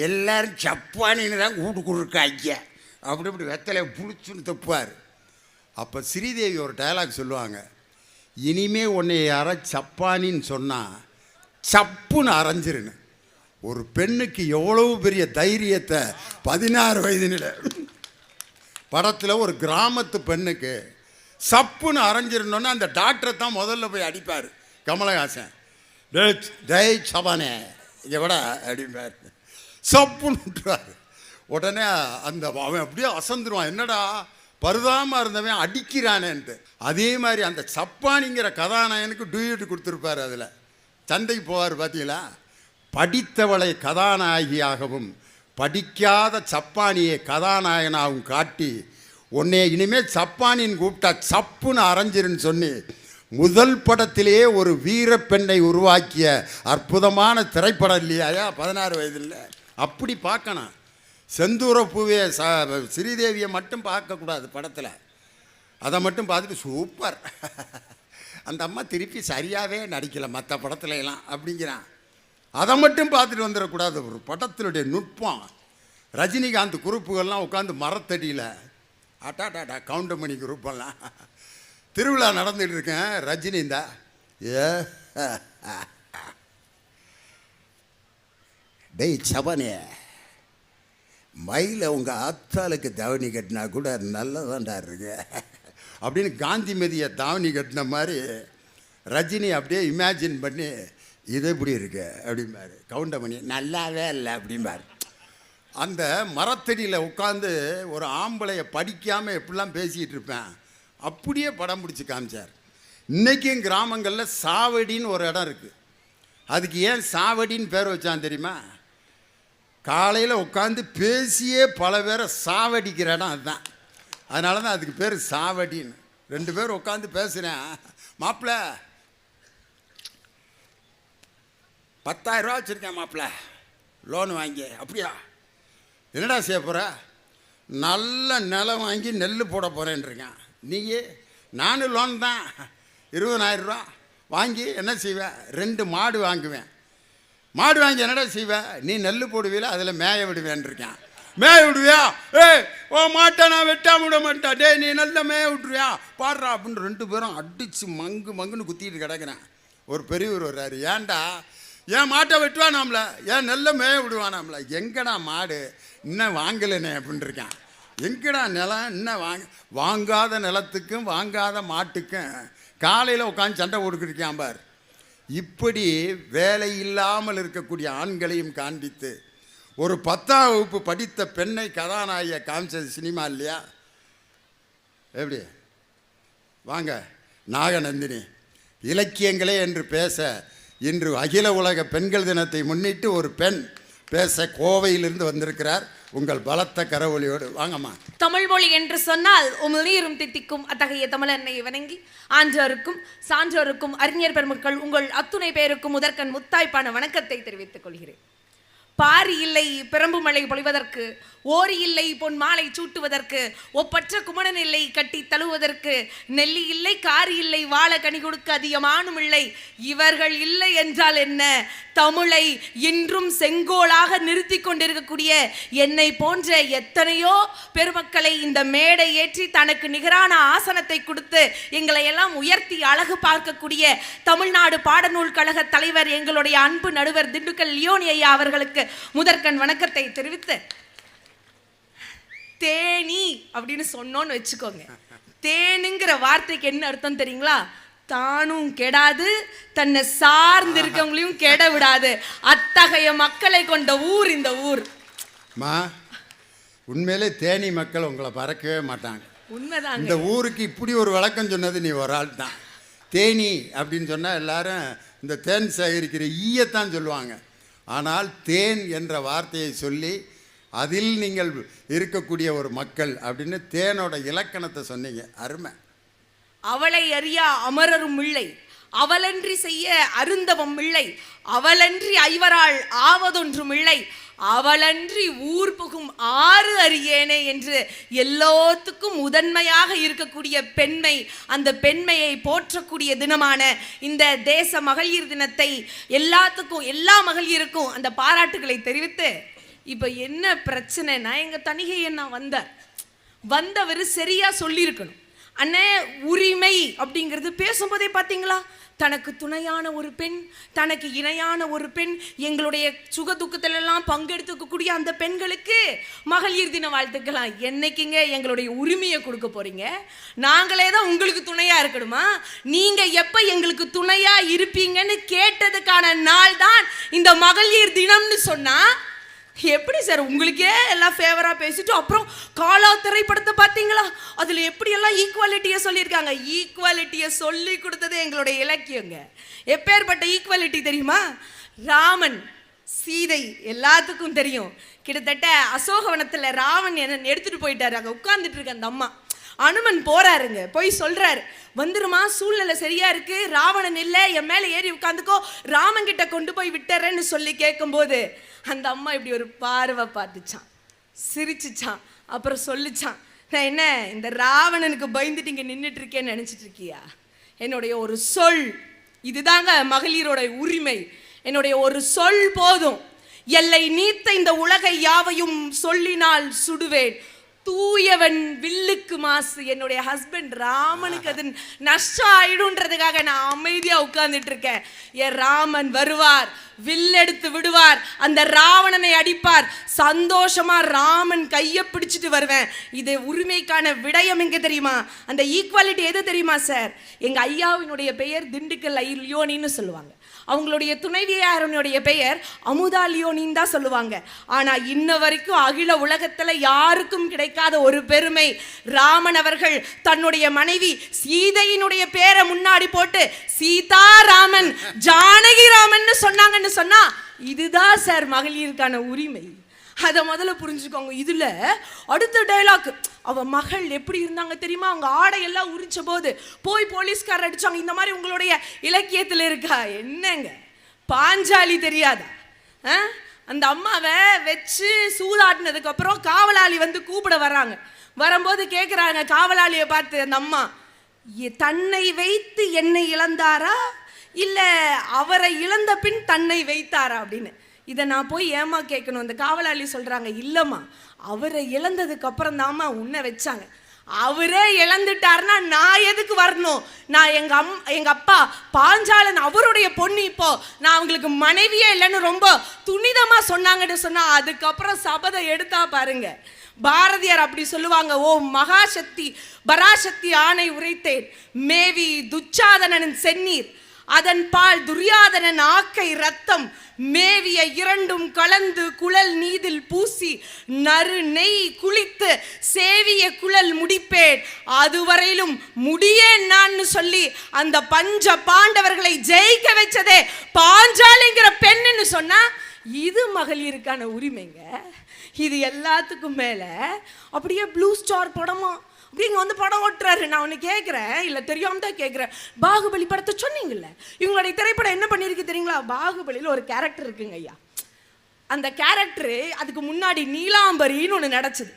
எல்லாரும் சப்பானின்னு தான் கூப்பிட்டுருக்காங்க அப்படி இப்படி வெத்தலை புளிச்சுன்னு தப்புவார். அப்போ ஸ்ரீதேவி ஒரு டயலாக் சொல்லுவாங்க, இனிமே உன்னை யாராவது சப்பானின்னு சொன்னால் சப்புன்னு அரைஞ்சிருன்னு. ஒரு பெண்ணுக்கு எவ்வளவு பெரிய தைரியத்தை 16 வயதினில் படத்தில் ஒரு கிராமத்து பெண்ணுக்கு சப்புன்னு அரைஞ்சிருந்தோன்னா அந்த டாக்டரை தான் முதல்ல போய் அடிப்பார் கமலஹாசன். டேய் சபானே இங்கே விட அப்படின்பார், சப்புன்னு விட்டுருவார். உடனே அந்த அவன் அப்படியே அசந்துருவான், என்னடா பருதாமல் இருந்தவன் அடிக்கிறானேன்ட்டு. அதே மாதிரி அந்த சப்பானிங்கிற கதாநாயகனுக்கு டூயட் கொடுத்துருப்பார். அதில் சந்தைக்கு போவார் பார்த்தீங்களா. படித்தவளை கதாநாயகியாகவும் படிக்காத சப்பானியை கதாநாயகனாகவும் காட்டி உன்னை இனிமேல் சப்பானின்னு கூப்பிட்டா சப்புன்னு அரைஞ்சிருன்னு சொல்லி முதல் படத்திலேயே ஒரு வீரப்பெண்ணை உருவாக்கிய அற்புதமான திரைப்படம் இல்லையா 16 வயதில். அப்படி பார்க்கணும். செந்தூரப்பூவே ஸ்ரீதேவியை மட்டும் பார்க்கக்கூடாது படத்தில், அதை மட்டும் பார்த்துட்டு சூப்பர் அந்த அம்மா திருப்பி சரியாகவே நடிக்கலை மற்ற படத்துல எல்லாம் அப்படிங்கிறான். அதை மட்டும் பார்த்துட்டு வந்துடக்கூடாது. ஒரு படத்தினுடைய நுட்பம். ரஜினிகாந்த் குரூப்புகள்லாம் உட்காந்து மரத்தடியில் அட்டாட்டாட்டா கவுண்டமணி குரூப்பெல்லாம் திருவிழா நடந்துகிட்டு இருக்கேன், ரஜினி இந்தா டேய் சபனே மயில உங்கள் ஆத்தாளுக்கு தாவணி கட்டினா கூட நல்லதாண்டா இருக்கு அப்படின்னு காந்திமதியை தாவணி கட்டின மாதிரி ரஜினி அப்படியே இமேஜின் பண்ணி இது எப்படி இருக்கு அப்படிம்பாரு. கவுண்டமணி நல்லாவே இல்லை அப்படிம்பார். அந்த மரத்தடியில் உட்காந்து ஒரு ஆம்பளையை படிக்காமல் எப்படிலாம் பேசிகிட்டு இருப்பேன் அப்படியே படம் பிடிச்சி காமிச்சார். இன்றைக்கும் கிராமங்களில் சாவடின்னு ஒரு இடம் இருக்குது. அதுக்கு ஏன் சாவடின்னு பேர் வச்சான் தெரியுமா? காலையில் உட்காந்து பேசியே பல பேரை சாவடிக்கிற இடம் அதுதான். அதனால தான் அதுக்கு பேர் சாவடின்னு. 2 பேர் உட்காந்து பேசுகிறேன், மாப்பிள்ள 10,000 ரூபா வச்சுருக்கேன் மாப்பிள்ள லோன் வாங்கி. அப்படியா, என்னடா செய்ய போகிற? நல்ல நிலம் வாங்கி நெல் போட போகிறேன்ருக்கேன். நீங்கள் நானும் லோன் தான் 20,000 ரூபா வாங்கி என்ன செய்வேன்? 2 மாடு வாங்குவேன். மாடு வாங்கி என்னடா செய்வேன்? நீ நெல் போடுவீல, அதில் மேய விடுவேன்ருக்கேன். மேய விடுவியா? ஏய் ஓ மாட்டை நான் வெட்டாம விட மாட்டேன், டே நீ நல்ல மேய விட்டுருவியா பாடுறா அப்படின்னு 2 பேரும் அடித்து மங்குன்னு குத்திட்டு கிடக்கிறேன். ஒரு பெரியவர் வர்றாரு, ஏன்டா ஏன் மாட்டை வெட்டுவானாம்ல, ஏன் நெல்ல மேய விடுவானாம்ல. எங்கடா மாடு இன்னும் வாங்கலைனே அப்படின்னு இருக்கான். எங்கடா நிலம் இன்னும் வாங்காத நிலத்துக்கும் வாங்காத மாட்டுக்கும் காலையில் உட்காந்து சண்டை போட்டுக்கிட்டு பார். இப்படி வேலை இல்லாமல் இருக்கக்கூடிய ஆண்களையும் காண்பித்து ஒரு 10ஆம் வகுப்பு படித்த பெண்ணை கதாநாயகியை காமிச்சது சினிமா இல்லையா? எப்படி வாங்க நாகநந்தினி இலக்கியங்களே என்று பேச இன்று அகில உலக பெண்கள் தினத்தை முன்னிட்டு ஒரு பெண் பேச கோவையிலிருந்து வந்திருக்கிறார். உங்கள் பலத்த கரவொலியோடு வாங்கம்மா. தமிழ் மொழி என்று சொன்னால் உமிழ்நீரும் தித்திக்கும் அத்தகைய தமிழன்னை வணங்கி ஆன்றோருக்கும் சான்றோருக்கும் அறிஞர் பெருமக்கள் உங்கள் அத்துணை பேருக்கும் முதற்கண் முத்தாய்ப்பான வணக்கத்தை தெரிவித்துக் கொள்கிறேன். பாரி இல்லை பிரம்பு மழை பொழிவதற்கு, ஓரி இல்லை பொன் மாலை சூட்டுவதற்கு, ஒப்பற்ற குமணன் இல்லை கட்டி தழுவதற்கு, நெல்லி இல்லை காரி இல்லை வாழ கனி கொடுக்க அதிகமானும் இல்லை. இவர்கள் இல்லை என்றால் என்ன? தமிழை இன்றும் செங்கோலாக நிறுத்தி கொண்டிருக்கக்கூடிய என்னை போன்ற எத்தனையோ பெருமக்களை இந்த மேடை ஏற்றி தனக்கு நிகரான ஆசனத்தை கொடுத்து எங்களை எல்லாம் உயர்த்தி அழகு பார்க்கக்கூடிய தமிழ்நாடு பாடநூல் கழக தலைவர் எங்களுடைய அன்பு நடுவர் திண்டுக்கல் லியோனி ஐயா அவர்களுக்கு முதற்கண் வணக்கத்தை தெரிவித்து, தேனி அப்படின்னு சொன்னோன்னு வச்சுக்கோங்க. தேனுங்கிற வார்த்தைக்கு என்ன அர்த்தம் தெரியுங்களா? தானும் கெடாது, தன்னை சார்ந்து இருக்கவங்களையும் கெட விடாது. அத்தகைய மக்களை கொண்ட ஊர் இந்த ஊர். உண்மையிலே தேனி மக்கள் உங்களை பறக்கவே மாட்டாங்க. உண்மைதான். இந்த ஊருக்கு இப்படி ஒரு வழக்கம் சொன்னது நீ ஒரு ஆள் தான். தேனி அப்படின்னு சொன்னால் எல்லாரும் இந்த தேன் சேகரிக்கிற ஈயத்தான் சொல்லுவாங்க. ஆனால் தேன் என்ற வார்த்தையை சொல்லி அதில் நீங்கள் இருக்கக்கூடிய ஒரு மக்கள் அப்படின்னு தேனோட இலக்கணத்தை சொன்னீங்க. அருமை. அவளை அறியா அமரரும் இல்லை, அவளன்றி செய்ய அருந்தவம் இல்லை, அவளன்றி ஐவரால் ஆவதொன்றும் இல்லை, அவளன்றி ஊர் புகும் ஆறு அறியேனே என்று எல்லோத்துக்கும் முதன்மையாக இருக்கக்கூடிய பெண்மை, அந்த பெண்மையை போற்றக்கூடிய தினமான இந்த தேச மகளிர் தினத்தை எல்லாத்துக்கும், எல்லா மகளிருக்கும் அந்த பாராட்டுகளை தெரிவித்து, இப்போ என்ன பிரச்சனைனா, எங்கள் தணிகையை நான் வந்தவர் சரியா சொல்லியிருக்கணும். அண்ணே, உரிமை அப்படிங்கிறது பேசும்போதே பார்த்தீங்களா, தனக்கு துணையான ஒரு பெண், தனக்கு இணையான ஒரு பெண், எங்களுடைய சுக துக்கத்திலெல்லாம் பங்கெடுத்துக்கக்கூடிய அந்த பெண்களுக்கு மகளிர் தின வாழ்த்துக்கலாம். என்னைக்குங்க எங்களுடைய உரிமையை கொடுக்க போறீங்க? நாங்களே தான் உங்களுக்கு துணையா இருக்கணுமா? நீங்க எப்ப எங்களுக்கு துணையா இருப்பீங்கன்னு கேட்டதுக்கான நாள் தான் இந்த மகளிர் தினம்னு சொன்னா எப்படி சார்? உங்களுக்கே எல்லாம் ஃபேவரா பேசிட்டு அப்புறம் காலா திரைப்படத்தை பார்த்தீங்களா? அதுல எப்படி எல்லாம் ஈக்குவாலிட்டியை சொல்லியிருக்காங்க. ஈக்குவாலிட்டியை சொல்லி கொடுத்தது எங்களுடைய இலக்கியங்க. எப்பேற்பட்ட ஈக்குவாலிட்டி தெரியுமா? ராமன் சீதை எல்லாத்துக்கும் தெரியும். கிட்டத்தட்ட அசோகவனத்துல ராவன் என்ன எடுத்துட்டு போயிட்டாரு. அங்க உட்கார்ந்துட்டு இருக்க அந்த அம்மா, அனுமன் போறாருங்க, போய் சொல்றாரு, வந்துருமா, சூழ்நிலை சரியா இருக்கு, ராவணன் இல்லை, என் மேல ஏறி உட்காந்துக்கோ, ராமன் கிட்ட கொண்டு போய் விட்டுறேன்னு சொல்லி கேட்கும்போது அந்த அம்மா இப்படி ஒரு பார்வை பார்த்துச்சான், சிரிச்சுச்சான், அப்புறம் சொல்லிச்சான், நான் என்ன இந்த ராவணனுக்கு பயந்துட்டு இங்க நின்றுட்டு இருக்கேன்னு நினைச்சிட்டு இருக்கியா? என்னுடைய ஒரு சொல், இதுதாங்க மகளிரோட உரிமை. என்னுடைய ஒரு சொல் போதும், எல்லை நீத்த இந்த உலகை யாவையும் சொல்லினால் சுடுவேன், தூயவன் வில்லுக்கு மாசு. என்னுடைய ஹஸ்பண்ட் ராமனுக்கு அது நஷ்டம் ஆயிடும்ன்றதுக்காக நான் அமைதியா உட்கார்ந்துட்டு இருக்கேன். என் ராமன் வருவார், வில்லெடுத்து விடுவார், அந்த ராவணனை அடிப்பார், சந்தோஷமா ராமன் கையை பிடிச்சிட்டு வருவேன். இது உரிமைக்கான விடயம் எங்க தெரியுமா? அந்த ஈக்குவாலிட்டி எது தெரியுமா சார்? எங்க ஐயாவினுடைய பெயர் திண்டுக்கல் லியோனின்னு சொல்லுவாங்க. அவங்களுடைய துணைவியாரனுடைய பெயர் அமுதா லியோனின்னு தான் சொல்லுவாங்க. ஆனா இன்ன வரைக்கும் அகில உலகத்துல யாருக்கும் கிடைக்காத ஒரு பெருமை, ராமன் அவர்கள் தன்னுடைய மனைவி சீதையினுடைய பேரை முன்னாடி போட்டு சீதா ராமன் ஜானகி ராமன் சொன்னாங்கன்னு சொன்னா இதுதான் சார் மகளிருக்கான உரிமை. அதை முதல்ல புரிஞ்சுக்கோங்க. இதுல அடுத்த டைலாக், அவ மகள் எப்படி இருந்தாங்க தெரியுமா? அவங்க ஆடையெல்லாம் உரிச்ச போது போய் போலீஸ்காரர் அடிச்சாங்க. இந்த மாதிரி உங்களுடைய இலக்கியத்தில் இருக்கா? என்னங்க பாஞ்சாலி தெரியாதா? அந்த அம்மாவை வச்சு சூதாட்டினதுக்கு அப்புறம் காவலாளி வந்து கூப்பிட வர்றாங்க. வரும்போது கேட்குறாங்க காவலாளியை பார்த்து அந்த அம்மா, தன்னை வைத்து என்னை இழந்தாரா இல்லை அவரை இழந்த பின் தன்னை வைத்தாரா அப்படின்னு. இதை நான் போய் ஏமா கேட்கணும்? அந்த காவலாளி சொல்றாங்க, இல்லம்மா அவரை இழந்ததுக்கு அப்புறம் தாம்மா உன்னை வச்சாங்க. அவரே இழந்துட்டாருன்னா நான் எதுக்கு வரணும்? நான் எங்க அப்பா பாஞ்சாலன் அவருடைய பொண்ணு, இப்போ நான் அவங்களுக்கு மனைவியே இல்லைன்னு ரொம்ப துணிதமா சொன்னாங்கன்னு சொன்னா அதுக்கப்புறம் சபதை எடுத்தா பாருங்க. பாரதியார் அப்படி சொல்லுவாங்க, ஓ மகாசக்தி பராசக்தி ஆணை உரைத்தேன், மேவி துச்சாதனன் செந்நீர், அதன் பால் துரியாதனன் ஆக்கை ரத்தம், மேவிய இரண்டும் கலந்து குழல் நீதில் பூசி நறு நெய் குளித்து சேவிய குழல் முடிப்பேன், அதுவரையிலும் முடியேன் நான் சொல்லி அந்த பஞ்ச பாண்டவர்களை ஜெயிக்க வச்சதே பாஞ்சாலிங்கிற பெண்ணுன்னு சொன்னா இது மகளிருக்கான உரிமைங்க. இது எல்லாத்துக்கும் மேல அப்படியே ப்ளூ ஸ்டார் படமா அப்படிங்க வந்து படம் ஓட்டுறாரு. நான் ஒன்று கேட்குறேன், இல்லை தெரியாம தான் கேட்குறேன், பாகுபலி படத்தை சொன்னீங்கல்ல, இவங்களுடைய திரைப்படம் என்ன பண்ணியிருக்கு தெரியுங்களா? பாகுபலியில் ஒரு கேரக்டர் இருக்குங்க ஐயா, அந்த கேரக்டரு அதுக்கு முன்னாடி நீலாம்பரின்னு ஒன்று நடச்சுது.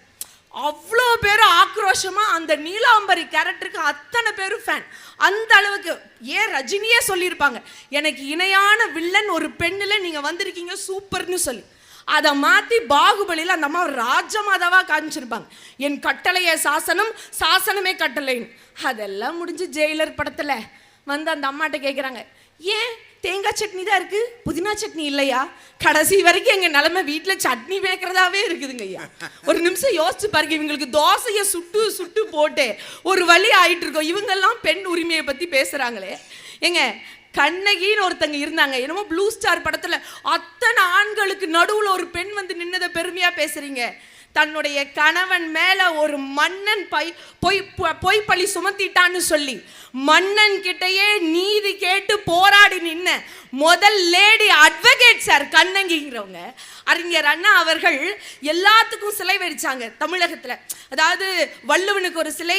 அவ்வளோ பேர் ஆக்ரோஷமா அந்த நீலாம்பரி கேரக்டருக்கு அத்தனை பேரும் ஃபேன். அந்த அளவுக்கு ஏன் ரஜினியே சொல்லியிருப்பாங்க, எனக்கு இணையான வில்லன் ஒரு பெண்ணில் நீங்கள் வந்திருக்கீங்க சூப்பர்னு சொல்லி. அதை மாற்றி பாகுபலியில் அந்த அம்மா ராஜமாதாவாக காமிச்சிருப்பாங்க, என் கட்டளைய சாசனம் சாசனமே கட்டளைன்னு. அதெல்லாம் முடிஞ்சு ஜெயிலர் படத்தில் வந்து அந்த அம்மாட்ட கேட்குறாங்க, ஏன் தேங்காய் சட்னி தான் இருக்குது புதினா சட்னி இல்லையா? கடைசி வரைக்கும் எங்கள் நிலைமை வீட்டில் சட்னி வைக்கிறதாவே இருக்குதுங்க ஐயா. ஒரு நிமிஷம் யோசிச்சு பாருங்க, இவங்களுக்கு தோசையை சுட்டு சுட்டு போட்டு ஒரு வழி ஆயிட்டு இருக்கோம். இவங்கெல்லாம் பெண் உரிமையை பற்றி பேசுகிறாங்களே. ஏங்க கண்ணகின்னு ஒருத்தங்க இருந்தாங்க, என்னமோ ப்ளூ ஸ்டார் படத்தில் அத்தனை ஆண்களுக்கு நடுவில் ஒரு பெண் வந்து நின்னதை பெருமையாக பேசுகிறீங்க. தன்னுடைய கணவன் மேல ஒரு மன்னன் பொய் பழி சுமத்திட்டான்னு சொல்லி மன்னன் கிட்டையே நீதி கேட்டு போராடி நின்ன முதல் லேடி அட்வொகேட் சார் கண்ணகிங்கிறவங்க. அறிஞர் அண்ணா அவர்கள் எல்லாத்துக்கும் சிலை வடிச்சாங்க தமிழகத்துல. அதாவது வள்ளுவனுக்கு ஒரு சிலை,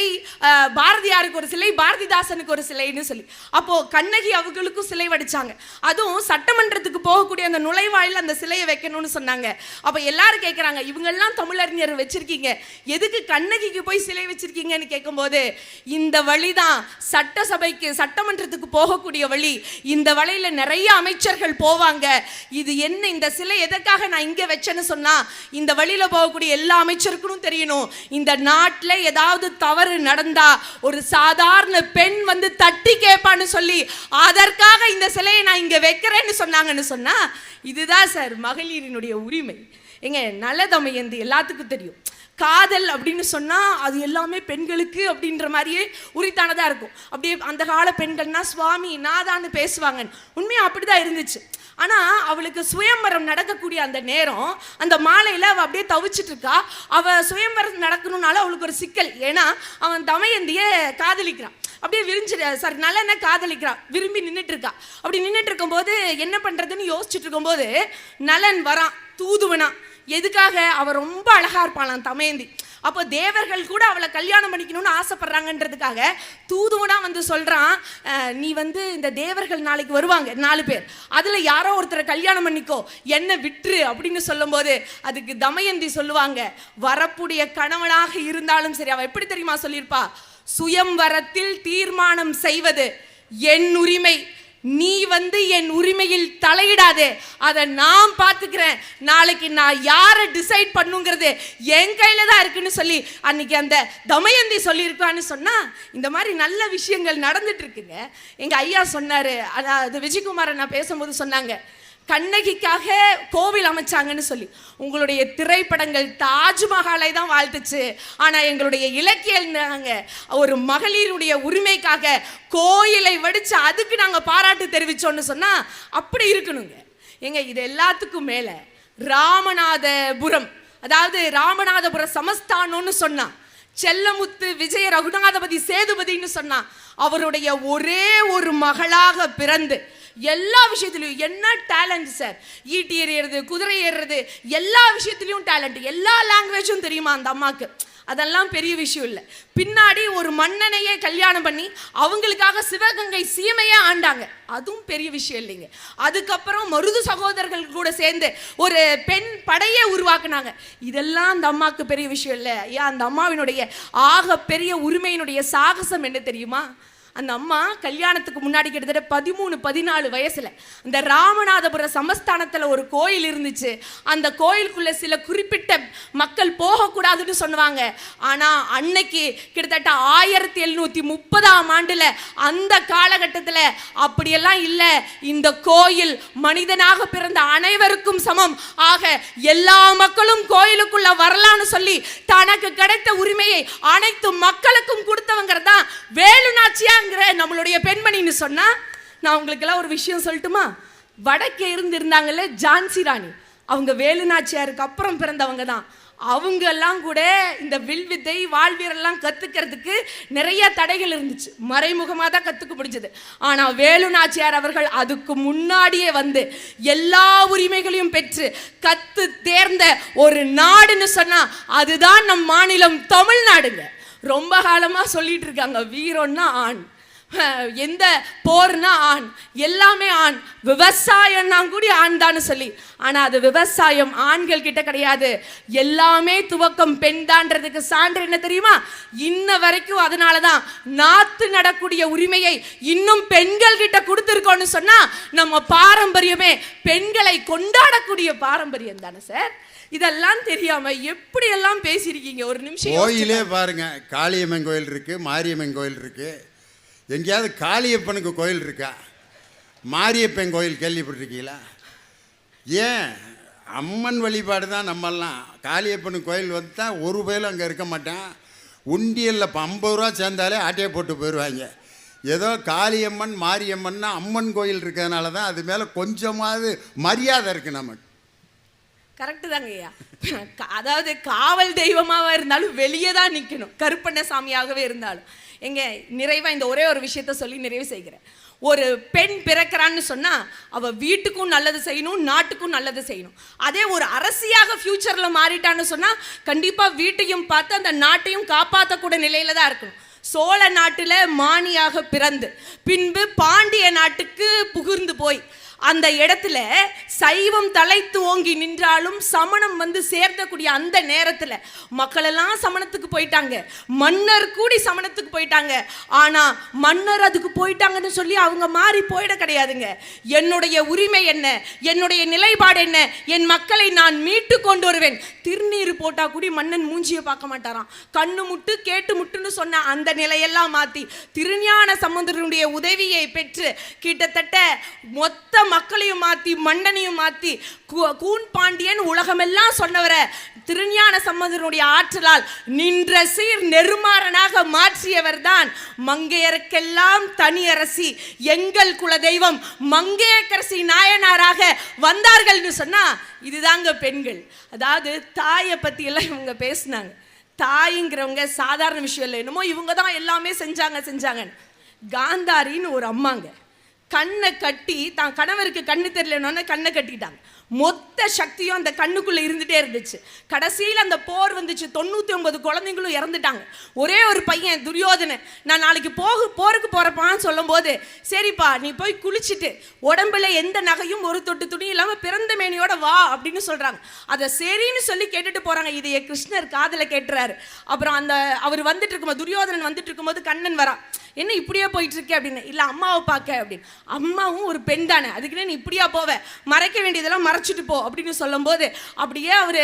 பாரதியாருக்கு ஒரு சிலை, பாரதிதாசனுக்கு ஒரு சிலைன்னு சொல்லி. அப்போ கண்ணகி அவர்களுக்கும் சிலை வடிச்சாங்க. அதுவும் சட்டமன்றத்துக்கு போகக்கூடிய அந்த நுழைவாயில் அந்த சிலையை வைக்கணும்னு சொன்னாங்க. அப்ப எல்லாரும் கேட்கறாங்க, இவங்கெல்லாம் தமிழறிஞர் வச்சிருக்கீங்க, எதுக்கு கண்ணகிக்கு போய் சிலை வச்சிருக்கீங்கன்னு கேட்கும்போது, இந்த வழிதான் சட்டசபைக்கு சட்டமன்றத்துக்கு போகக்கூடிய வழி. இந்த வழியில நிறைய அமைச்சர்கள் போவாங்க. இது என்ன, இந்த சிலை எதற்காக நான் இங்க வச்சேன்னு சொன்னா, இந்த வழியில போகக்கூடிய எல்லா அமைச்சருக்கும் தெரியணும், இந்த நாட்டில் ஏதாவது தவறு நடந்தா ஒரு சாதாரண பெண் வந்து தட்டி கேட்பான்னு சொல்லி அதற்காக இந்த சிலையை நான் இங்க வைக்கிறேன்னு சொன்னாங்கன்னு சொன்னா, இதுதான் சார் மகளிரினுடைய உரிமை. எங்க நல்ல தமயந்தி எல்லாத்துக்கும் தெரியும், காதல் அப்படின்னு சொன்னால் அது எல்லாமே பெண்களுக்கு அப்படின்ற மாதிரியே உரித்தானதாக இருக்கும். அப்படியே அந்த கால பெண்கள்னா சுவாமி நாதான்னு பேசுவாங்க, உண்மையாக அப்படி தான் இருந்துச்சு. ஆனால் அவளுக்கு சுயம்பரம் நடக்கக்கூடிய அந்த நேரம், அந்த மாலையில் அவள் அப்படியே தவிச்சிட்டு இருக்கா. அவள் சுயம்பரம் நடக்கணும்னால அவளுக்கு ஒரு சிக்கல். ஏன்னா அவன் தமயந்தியை காதலிக்கிறான், அப்படியே நல்ல என்ன காதலிக்கிறான், விரும்பி நின்றுட்டு இருக்கா. அப்படி நின்றுட்டு இருக்கும்போது என்ன பண்ணுறதுன்னு யோசிச்சுட்டு இருக்கும்போது நலன் வரான் தூதுவனா. எதுக்காக? அவள் ரொம்ப அழகா இருப்பாளாம் தமயந்தி. அப்போ தேவர்கள் கூட அவளை கல்யாணம் பண்ணிக்கணும்னு ஆசைப்படுறாங்கன்றதுக்காக தூதுவனா வந்து சொல்றான், நீ வந்து இந்த தேவர்கள் நாளைக்கு வருவாங்க 4 பேர், அதுல யாரோ ஒருத்தரை கல்யாணம் பண்ணிக்கோ, என்ன விட்டுரு அப்படின்னு சொல்லும் போது அதுக்கு தமயந்தி சொல்லுவாங்க, வரக்கூடிய கணவனாக இருந்தாலும் சரி. அவ எப்படி தெரியுமா சொல்லியிருப்பா, சுயம்வரத்தில் தீர்மானம் செய்வது என் உரிமை, நீ வந்து என் உரிமையில் தலையிடாதே, அதை நான் பார்த்துக்கிறேன், நாளைக்கு நான் யாரை டிசைட் பண்ணுங்கிறது என் கையில தான் இருக்குன்னு சொல்லி அன்னைக்கு அந்த தமயந்தி சொல்லியிருக்கான்னு சொன்னா, இந்த மாதிரி நல்ல விஷயங்கள் நடந்துட்டு இருக்குங்க. எங்க ஐயா சொன்னாரு, அதாவது விஜயகுமார் நான் பேசும்போது சொன்னாங்க, கண்ணகிக்காக கோவில் அமைச்சாங்கன்னு சொல்லி. உங்களுடைய திரைப்படங்கள் தாஜ்மஹாலை தான் வாழ்த்துச்சு, ஆனால் எங்களுடைய இலக்கியங்க ஒரு மகளிருடைய உரிமைக்காக கோயிலை வடிச்சு அதுக்கு நாங்கள் பாராட்டு தெரிவிச்சோன்னு சொன்னால் அப்படி இருக்கணுங்க. எங்க இது எல்லாத்துக்கும் மேலே ராமநாதபுரம், அதாவது ராமநாதபுரம் சமஸ்தானம்னு சொன்னா, செல்லமுத்து விஜய ரகுநாதபதி சேதுபதினு சொன்னா, அவருடைய ஒரே ஒரு மகளாக பிறந்து எல்லா விஷயத்திலையும் என்ன டேலண்ட் சார், ஈட்டி எறியறது, குதிரை ஏறுறது, எல்லா விஷயத்திலையும் டேலண்ட், எல்லா லாங்குவேஜும் தெரியுமா அந்த அம்மாக்கு. அதெல்லாம் பெரிய விஷயம் இல்லை. பின்னாடி ஒரு மன்னனையே கல்யாணம் பண்ணி அவங்களுக்காக சிவகங்கை சீமையே ஆண்டாங்க, அதுவும் பெரிய விஷயம் இல்லைங்க. அதுக்கப்புறம் மருது சகோதரர்கள் கூட சேர்ந்து ஒரு பெண் படையே உருவாக்குனாங்க, இதெல்லாம் அந்த அம்மாவுக்கு பெரிய விஷயம் இல்லை. ஏன் அந்த அம்மாவினுடைய ஆக பெரிய உரிமையினுடைய சாகசம் என்ன தெரியுமா? அந்த அம்மா கல்யாணத்துக்கு முன்னாடி கிட்டத்தட்ட 13-14 வயசுல இந்த ராமநாதபுரம் சமஸ்தானத்தில் ஒரு கோயில் இருந்துச்சு. அந்த கோயிலுக்குள்ள சில குறிப்பிட்ட மக்கள் போகக்கூடாதுன்னு சொன்னாங்க. ஆனால் அன்னைக்கு கிட்டத்தட்ட 1730ஆம் ஆண்டுல அந்த காலகட்டத்தில் அப்படியெல்லாம் இல்லை, இந்த கோயில் மனிதனாக பிறந்த அனைவருக்கும் சமம், ஆக எல்லா மக்களும் கோயிலுக்குள்ள வரலான்னு சொல்லி தனக்கு கிடைத்த உரிமையை அனைத்து மக்களுக்கும் கொடுத்தவங்கிறதா வேலுநாச்சியா நம்மளுடைய பெண்மணின்னு சொன்னா. நான் உங்களுக்கு எல்லாம் ஒரு விஷயம் சொல்லட்டுமா? வடக்கே இருந்தாங்கல்ல ஜான்சி ராணி, அவங்க வேலுநாச்சியாருக்கு அப்புறம் பிறந்தவங்க தான். அவங்க எல்லாம் கூட இந்த வில்வித்தை வாழ்வியரெல்லாம் கத்துக்கிறதுக்கு நிறைய தடைகள் இருந்துச்சு, மறைமுகமாக தான் கத்துக்க முடிஞ்சது. ஆனா வேலுநாச்சியார் அவர்கள் அதுக்கு முன்னாடியே வந்து எல்லா உரிமைகளையும் பெற்று கத்து தேர்ந்த ஒரு நாடுன்னு சொன்னா அதுதான் நம் மாநிலம் தமிழ்நாடுங்க. ரொம்ப காலமா சொல்லிட்டு இருக்காங்க, வீரம்னா ஆண், எந்த போர்னா ஆண், எல்லாமே ஆண், விவசாயம்னா கூட ஆண் தான் சொல்லி. ஆனா அது விவசாயம் ஆண்கள் கிட்ட கிடையாது, எல்லாமே துவக்கம் பெண் தான்றதுக்கு சான்று என்ன தெரியுமா? இன்ன வரைக்கும் அதனாலதான் நாத்து நடக்கூடிய உரிமையை இன்னும் பெண்கள் கிட்ட கொடுத்துருக்கோம்னு சொன்னா நம்ம பாரம்பரியமே பெண்களை கொண்டாடக்கூடிய பாரம்பரியம் தானே சார். இதெல்லாம் தெரியாம எப்படி எல்லாம் பேசியிருக்கீங்க. ஒரு நிமிஷம் கோயிலே பாருங்க, காளியம்மன் கோயில் இருக்கு, மாரியம்மன் கோயில் இருக்கு. எங்கேயாவது காளியப்பனுக்கு கோயில் இருக்கா? மாரியப்பன் கோயில் கேள்விப்பட்டிருக்கீங்களா? ஏன் அம்மன் வழிபாடு தான் நம்மெல்லாம். காளியப்பனுக்கு கோயில் வந்து ஒரு பேரும் அங்கே இருக்க மாட்டேன். உண்டியலில் 50 ரூபா சேர்ந்தாலே ஆட்டையை போட்டு போயிடுவாங்க. ஏதோ காளியம்மன் மாரியம்மன்னா அம்மன் கோயில் இருக்கிறதுனால தான் அது மேலே கொஞ்சமாவது மரியாதை இருக்குது நமக்கு. கரெக்டு தாங்க ஐயா. அதாவது காவல் தெய்வமாக இருந்தாலும் வெளியே தான் நிற்கணும், கருப்பண்ண சாமியாகவே இருந்தாலும். எங்க நிறைவா இந்த ஒரே ஒரு விஷயத்த சொல்லி நிறைவு செய்கிறேன். ஒரு பெண் பிறக்கிறான்னு சொன்னா அவ வீட்டுக்கும் நல்லது செய்யணும், நாட்டுக்கும் நல்லது செய்யணும். அதே ஒரு அரசியாக ஃபியூச்சர்ல மாறிட்டான்னு சொன்னா கண்டிப்பா வீட்டையும் பார்த்து அந்த நாட்டையும் காப்பாற்றக்கூடிய நிலையில தான் இருக்கணும். சோழ நாட்டுல மானியாக பிறந்து பின்பு பாண்டிய நாட்டுக்கு புகுந்து போய் அந்த இடத்துல சைவம் தலைத்து ஓங்கி நின்றாலும் சமணம் வந்து சேர்ந்தக்கூடிய அந்த நேரத்துல மக்கள் எல்லாம் சமணத்துக்கு போயிட்டாங்க, மன்னர் கூடி சமணத்துக்கு போயிட்டாங்க. ஆனா மன்னர் அதுக்கு போயிட்டாங்கன்னு சொல்லி அவங்க மாறி போயிட கிடையாதுங்க. என்னுடைய உரிமை என்ன, என்னுடைய நிலைப்பாடு என்ன, என் மக்களை நான் மீட்டு கொண்டு வருவேன். திருநீர் போட்டா கூடி மன்னன் மூஞ்சியை பார்க்க மாட்டாராம். கண்ணு முட்டு கேட்டு முட்டுன்னு சொன்ன அந்த நிலையெல்லாம் மாத்தி திருஞான சம்பந்தருடைய உதவியை பெற்று கிட்டத்தட்ட மொத்த மக்களையும் மாத்தி மன்னனையும் மாத்தி கூன் பாண்டியன் உலகமெல்லாம் சொன்னவரை திருஞான சம்பந்தருடைய ஆற்றலால் நின்ற சீர் நெருமாறனாக மாற்றியவர் தான் மங்கையருக்கெல்லாம் தனி அரசி எங்கள் குல தெய்வம் மங்கையரசி நாயனாராக வந்தார்கள்னு சொன்னா இதுதாங்க பெண்கள். அதாவது தாயை பத்தி எல்லாம் இவங்க பேசினாங்க. தாய்ங்கிறவங்க சாதாரண விஷயம் இல்லை, என்னமோ இவங்க தான் எல்லாமே செஞ்சாங்க. காந்தாரின்னு ஒரு அம்மாங்க கண்ணை கட்டி தான் கணவருக்கு கண்ணு தெரியலன்னு கண்ணை கட்டிட்டாங்க. மொத்த சக்தியும் அந்த கண்ணுக்குள்ள இருந்துட்டே இருந்துச்சு. கடைசியில் அந்த போர் வந்துச்சு, 99 குழந்தைங்களும் இறந்துட்டாங்க. ஒரே ஒரு பையன் துரியோதனன், நான் நாளைக்கு போருக்கு போறப்பான்னு சொல்லும் போது சரிப்பா நீ போய் குளிச்சுட்டு உடம்புல எந்த நகையும் ஒரு தொட்டு துணி இல்லாம பிறந்த மேனியோட வா அப்படின்னு சொல்றாங்க. அதை சரின்னு சொல்லி கேட்டுட்டு போறாங்க. இதைய கிருஷ்ணர் காதல கேட்டுறாரு. அப்புறம் அந்த அவர் வந்துட்டு இருக்கும்போது துரியோதனன் வந்துட்டு இருக்கும்போது கண்ணன் வரா, என்ன இப்படியே போயிட்டு இருக்கே அப்படின்னு. இல்ல அம்மாவை பார்க்க அப்படின்னு. அம்மாவும் ஒரு பெண் தானே, அதுக்குன்னு நீ இப்படியா போவ, மறைக்க வேண்டியதெல்லாம் மறைச்சிட்டு போ அப்படின்னு சொல்லும் போது அப்படியே அவரு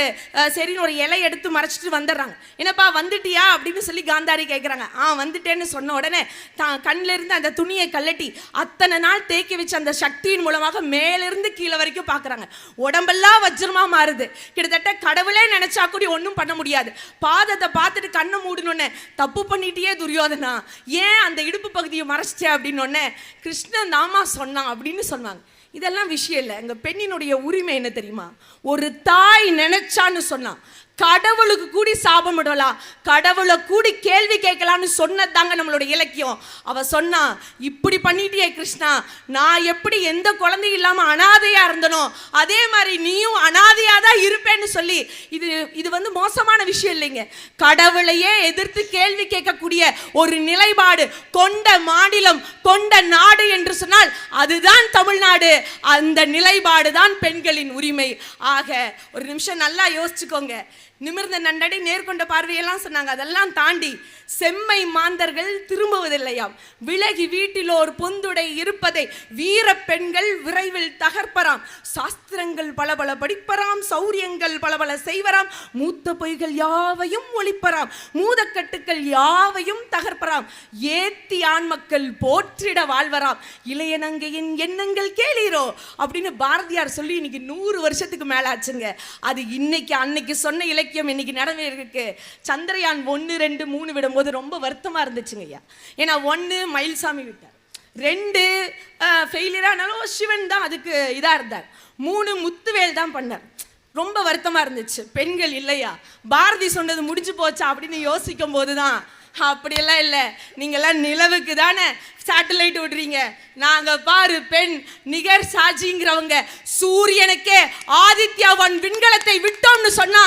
சரின்னு ஒரு இலை எடுத்து மறைச்சிட்டு வந்துடுறாங்க. என்னப்பா வந்துட்டியா அப்படின்னு சொல்லி காந்தாரி கேட்குறாங்க. வந்துட்டேன்னு சொன்ன உடனே தான் கண்ணில இருந்து அந்த துணியை கல்லட்டி அத்தனை நாள் தேக்கி வச்சு அந்த சக்தியின் மூலமாக மேலிருந்து கீழே வரைக்கும் பார்க்குறாங்க. உடம்பெல்லாம் வஜ்ரமா மாறுது. கிட்டத்தட்ட கடவுளே நினைச்சா கூட ஒன்றும் பண்ண முடியாது. பாதத்தை பார்த்துட்டு கண்ணை மூடணுன்னு தப்பு பண்ணிட்டியே துரியோதனா, ஏன் அந்த இடுப்பு பகுதியை மறைச்சிட்டே அப்படின்னு கிருஷ்ணன் தாமா சொன்னான் அப்படின்னு சொன்னாங்க. இதெல்லாம் விஷயம் இல்லை. எங்க பெண்ணினுடைய உரிமை என்ன தெரியுமா? ஒரு தாய் நினைச்சான்னு சொன்னா கடவுளுக்கு கூடி சாபம் விடலாம், கடவுளை கூடி கேள்வி கேட்கலான்னு சொன்னதாங்க நம்மளோட இலக்கியம். அவ சொன்னா இப்படி பண்ணிட்டியே கிருஷ்ணா, நான் எப்படி எந்த குழந்தையும் இல்லாம அனாதையா இருந்தனோ அதே மாதிரி நீயும் அனாதையா தான் இருப்பேன்னு சொல்லி இது வந்து மோசமான விஷயம் இல்லைங்க. கடவுளையே எதிர்த்து கேள்வி கேட்கக்கூடிய ஒரு நிலைப்பாடு கொண்ட மாநிலம் கொண்ட நாடு என்று சொன்னால் அதுதான் தமிழ்நாடு. அந்த நிலைப்பாடு தான் பெண்களின் உரிமை. ஆக ஒரு நிமிஷம் நல்லா யோசிச்சுக்கோங்க. நிமிர்ந்த நன்னடை நேர்கொண்ட பார்வையெல்லாம் சொன்னாங்க. அதெல்லாம் தாண்டி செம்மை மாந்தர்கள் திரும்புவதில்லையாம். விலகி வீட்டிலோர் பொந்துடை இருப்பதை வீர பெண்கள் விரைவில் தகர்ப்பராம். சாஸ்திரங்கள் பலபல படிப்பராம், சௌரியங்கள் பலபல செய்வராம், மூத்த பொய்கள் யாவையும் ஒழிப்பராம், மூதக்கட்டுக்கள் யாவையும் தகர்ப்பராம், ஏத்தி ஆண் மக்கள் போற்றிட வாழ்வராம், இளையநங்கையின் எண்ணங்கள் கேளீரோ அப்படின்னு பாரதியார் சொல்லி இன்னைக்கு 100 வருஷத்துக்கு மேல ஆச்சுங்க. அது இன்னைக்கு அன்னைக்கு சொன்ன இலக்கியம் இன்னைக்கு நடந்திருக்கு. சந்திரயான் 1, 2, 3 விடும்போது ரொம்ப வருத்தமா இருந்துச்சுங்க ஐயா. ஏன்னா 1 மயில்சாமி விட்டார், 2 ஃபெயிலியர் ஆனாலும் சிவன் தான் அதுக்கு இதா இருந்தார், 3 முத்துவேல் தான் பண்ணார். ரொம்ப வருத்தமா இருந்துச்சு. பெண்கள் இல்லையா, பாரதி சொன்னது முடிஞ்சு போச்சா அப்படின்னு யோசிக்கும் போதுதான் அப்படியெல்லாம் இல்லை, நீங்கெல்லாம் நிலவுக்கு தானே சேட்டலைட் விடுறீங்க, நாங்க பாரு பெண் நிகர் சாட்சிங்கிறவங்க சூரியனுக்கே ஆதித்யாவன் விண்கலத்தை விட்டோம்னு சொன்னா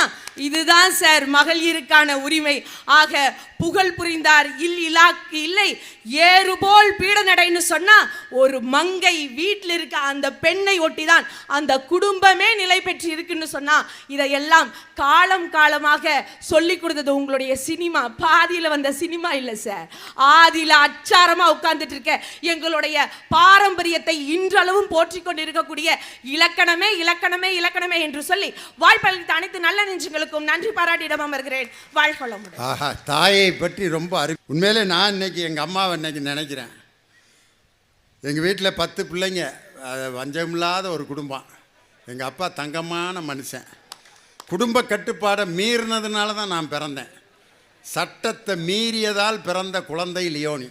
இதுதான் சார் மகளிருக்கான உரிமை. ஆக புகழ் புரிந்தார் இலாக்கு இல்லை, ஏறுபோல் பீடநடைன்னு சொன்னா ஒரு மங்கை வீட்டில் இருக்க அந்த பெண்ணை ஒட்டிதான் அந்த குடும்பமே நிலை பெற்று இருக்குன்னு சொன்னா இதையெல்லாம் காலம் காலமாக சொல்லி கொடுத்தது உங்களுடைய சினிமா. பாதியில வந்த சினிமா இல்லை சார், ஆதியில அச்சாரமா உட்கார்ந்துட்டு இருக்க எங்களுடைய பாரம்பரியத்தை இன்றளவும் போற்றிக் கொண்டு இருக்கக்கூடிய இலக்கணமே இலக்கணமே இலக்கணமே என்று சொல்லி வாய்ப்பளித்த அனைத்து நல்ல நெஞ்சங்களுக்கும் நன்றி பாராட்டிடம் அமர்கிறேன். வாழ்க்கொள்ளமுடன். ஆஹா, தாயை பற்றி ரொம்ப உண்மையிலே நான் இன்னைக்கு எங்கள் அம்மாவை இன்னைக்கு நினைக்கிறேன். எங்கள் வீட்டில் 10 பிள்ளைங்க, வஞ்சமில்லாத ஒரு குடும்பம். எங்கள் அப்பா தங்கமான மனுஷன். குடும்ப கட்டுப்பாடை மீறினதுனால தான் நான் பிறந்தேன். சட்டத்தை மீறியதால் பிறந்த குழந்தை லியோனி.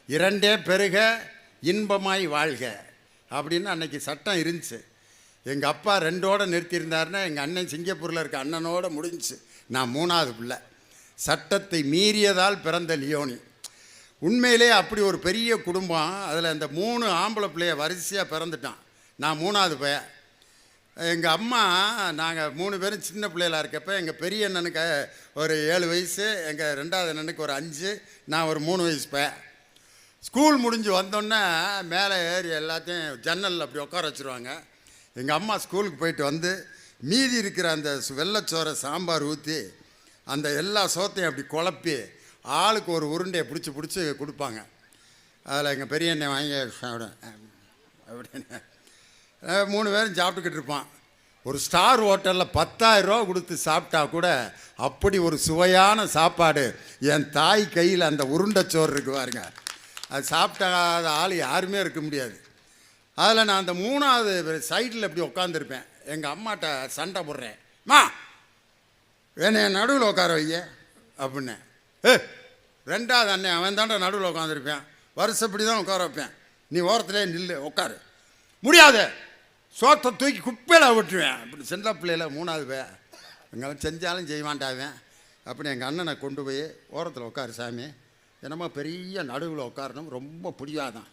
2 பெருக இன்பமாய் வாழ்க அப்படின்னு அன்னைக்கு சட்டம் இருந்துச்சு. எங்கள் அப்பா 2ஓட நிறுத்தியிருந்தாருன்னா எங்கள் அண்ணன் சிங்கப்பூரில் இருக்க அண்ணனோட முடிஞ்சிச்சு. நான் 3ஆவது பிள்ளை. சட்டத்தை மீறியதால் பிறந்த லியோனி. உண்மையிலே அப்படி ஒரு பெரிய குடும்பம். அதில் இந்த 3 ஆம்பளை பிள்ளைய வரிசையாக பிறந்துட்டான். நான் 3ஆவது பையன். எங்கள் அம்மா நாங்கள் 3 பேரும் சின்ன பிள்ளைகளாக இருக்கப்போ எங்கள் பெரிய அண்ணனுக்கு ஒரு 7 வயசு, எங்கள் 2ஆவது அண்ணனுக்கு ஒரு 5, நான் ஒரு 3 வயசு பையன். ஸ்கூல் முடிஞ்சு வந்தோன்னே மேலே ஏறி எல்லாத்தையும் ஜன்னலில் அப்படி உட்கார வச்சுருவாங்க. எங்கள் அம்மா ஸ்கூலுக்கு போயிட்டு வந்து மீதி இருக்கிற அந்த வெள்ளைச்சோரை சாம்பார் ஊற்றி அந்த எல்லா சோத்தையும் அப்படி குழப்பி ஆளுக்கு ஒரு உருண்டையை பிடிச்சி கொடுப்பாங்க. அதில் எங்கள் பெரிய எண்ணெய் வாங்கி சாப்பிட அப்படின்னு 3 பேரும் சாப்பிட்டுக்கிட்டு இருப்பான். ஒரு ஸ்டார் ஹோட்டலில் 10,000 ரூபா கொடுத்து சாப்பிட்டா கூட அப்படி ஒரு சுவையான சாப்பாடு என் தாய் கையில் அந்த உருண்டைச்சோறு இருக்கு பாருங்க. அது சாப்பிட்டாத ஆள் யாருமே இருக்க முடியாது. அதில் நான் அந்த 3ஆவது சைடில் இப்படி உட்காந்துருப்பேன். எங்கள் அம்மாட்ட சண்டை போடுறேன், மா என்னை நடுவில் உட்கார வைய அப்படின்னேன். 2ஆவது அண்ணன் அவன் தாண்டா நடுவில் உட்காந்துருப்பேன். வருஷப்படி தான் உட்கார வைப்பேன். நீ ஓரத்துலேயே நில்லு உட்காரு. முடியாது, சோத்தை தூக்கி குப்பையில் விட்டுருவேன். அப்படி சின்ன பிள்ளையில் 3ஆவது பையன். எங்கே செஞ்சாலும் செய்ய மாட்டாவேன். அப்படி எங்கள் அண்ணனை கொண்டு போய் ஓரத்தில் உட்காரு சாமி, என்னமோ பெரிய நடுவில் உட்காரணும், ரொம்ப பிடிவாதான்,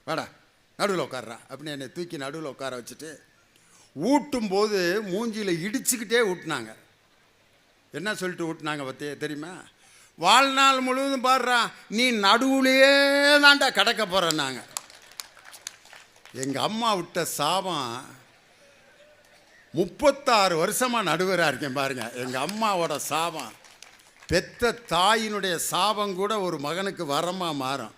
வாடா நடுவில் உட்கார்றா அப்படின்னு என்னை தூக்கி நடுவில் உட்கார வச்சுட்டு ஊட்டும்போது மூஞ்சியில் இடிச்சுக்கிட்டே ஊட்டினாங்க. என்ன சொல்லிட்டு ஊட்டினாங்க பற்றியே தெரியுமா? வாழ்நாள் முழுவதும் பாடுறா நீ நடுவுலையே தாண்டா கிடக்க போகிறேன்னாங்க. எங்கள் அம்மா விட்ட சாபம் 36 வருஷமாக நடுவராக இருக்கேன் பாருங்க. எங்கள் அம்மாவோட சாபம், பெத்த தாயினுடைய சாபம் கூட ஒரு மகனுக்கு வரமாக மாறும்.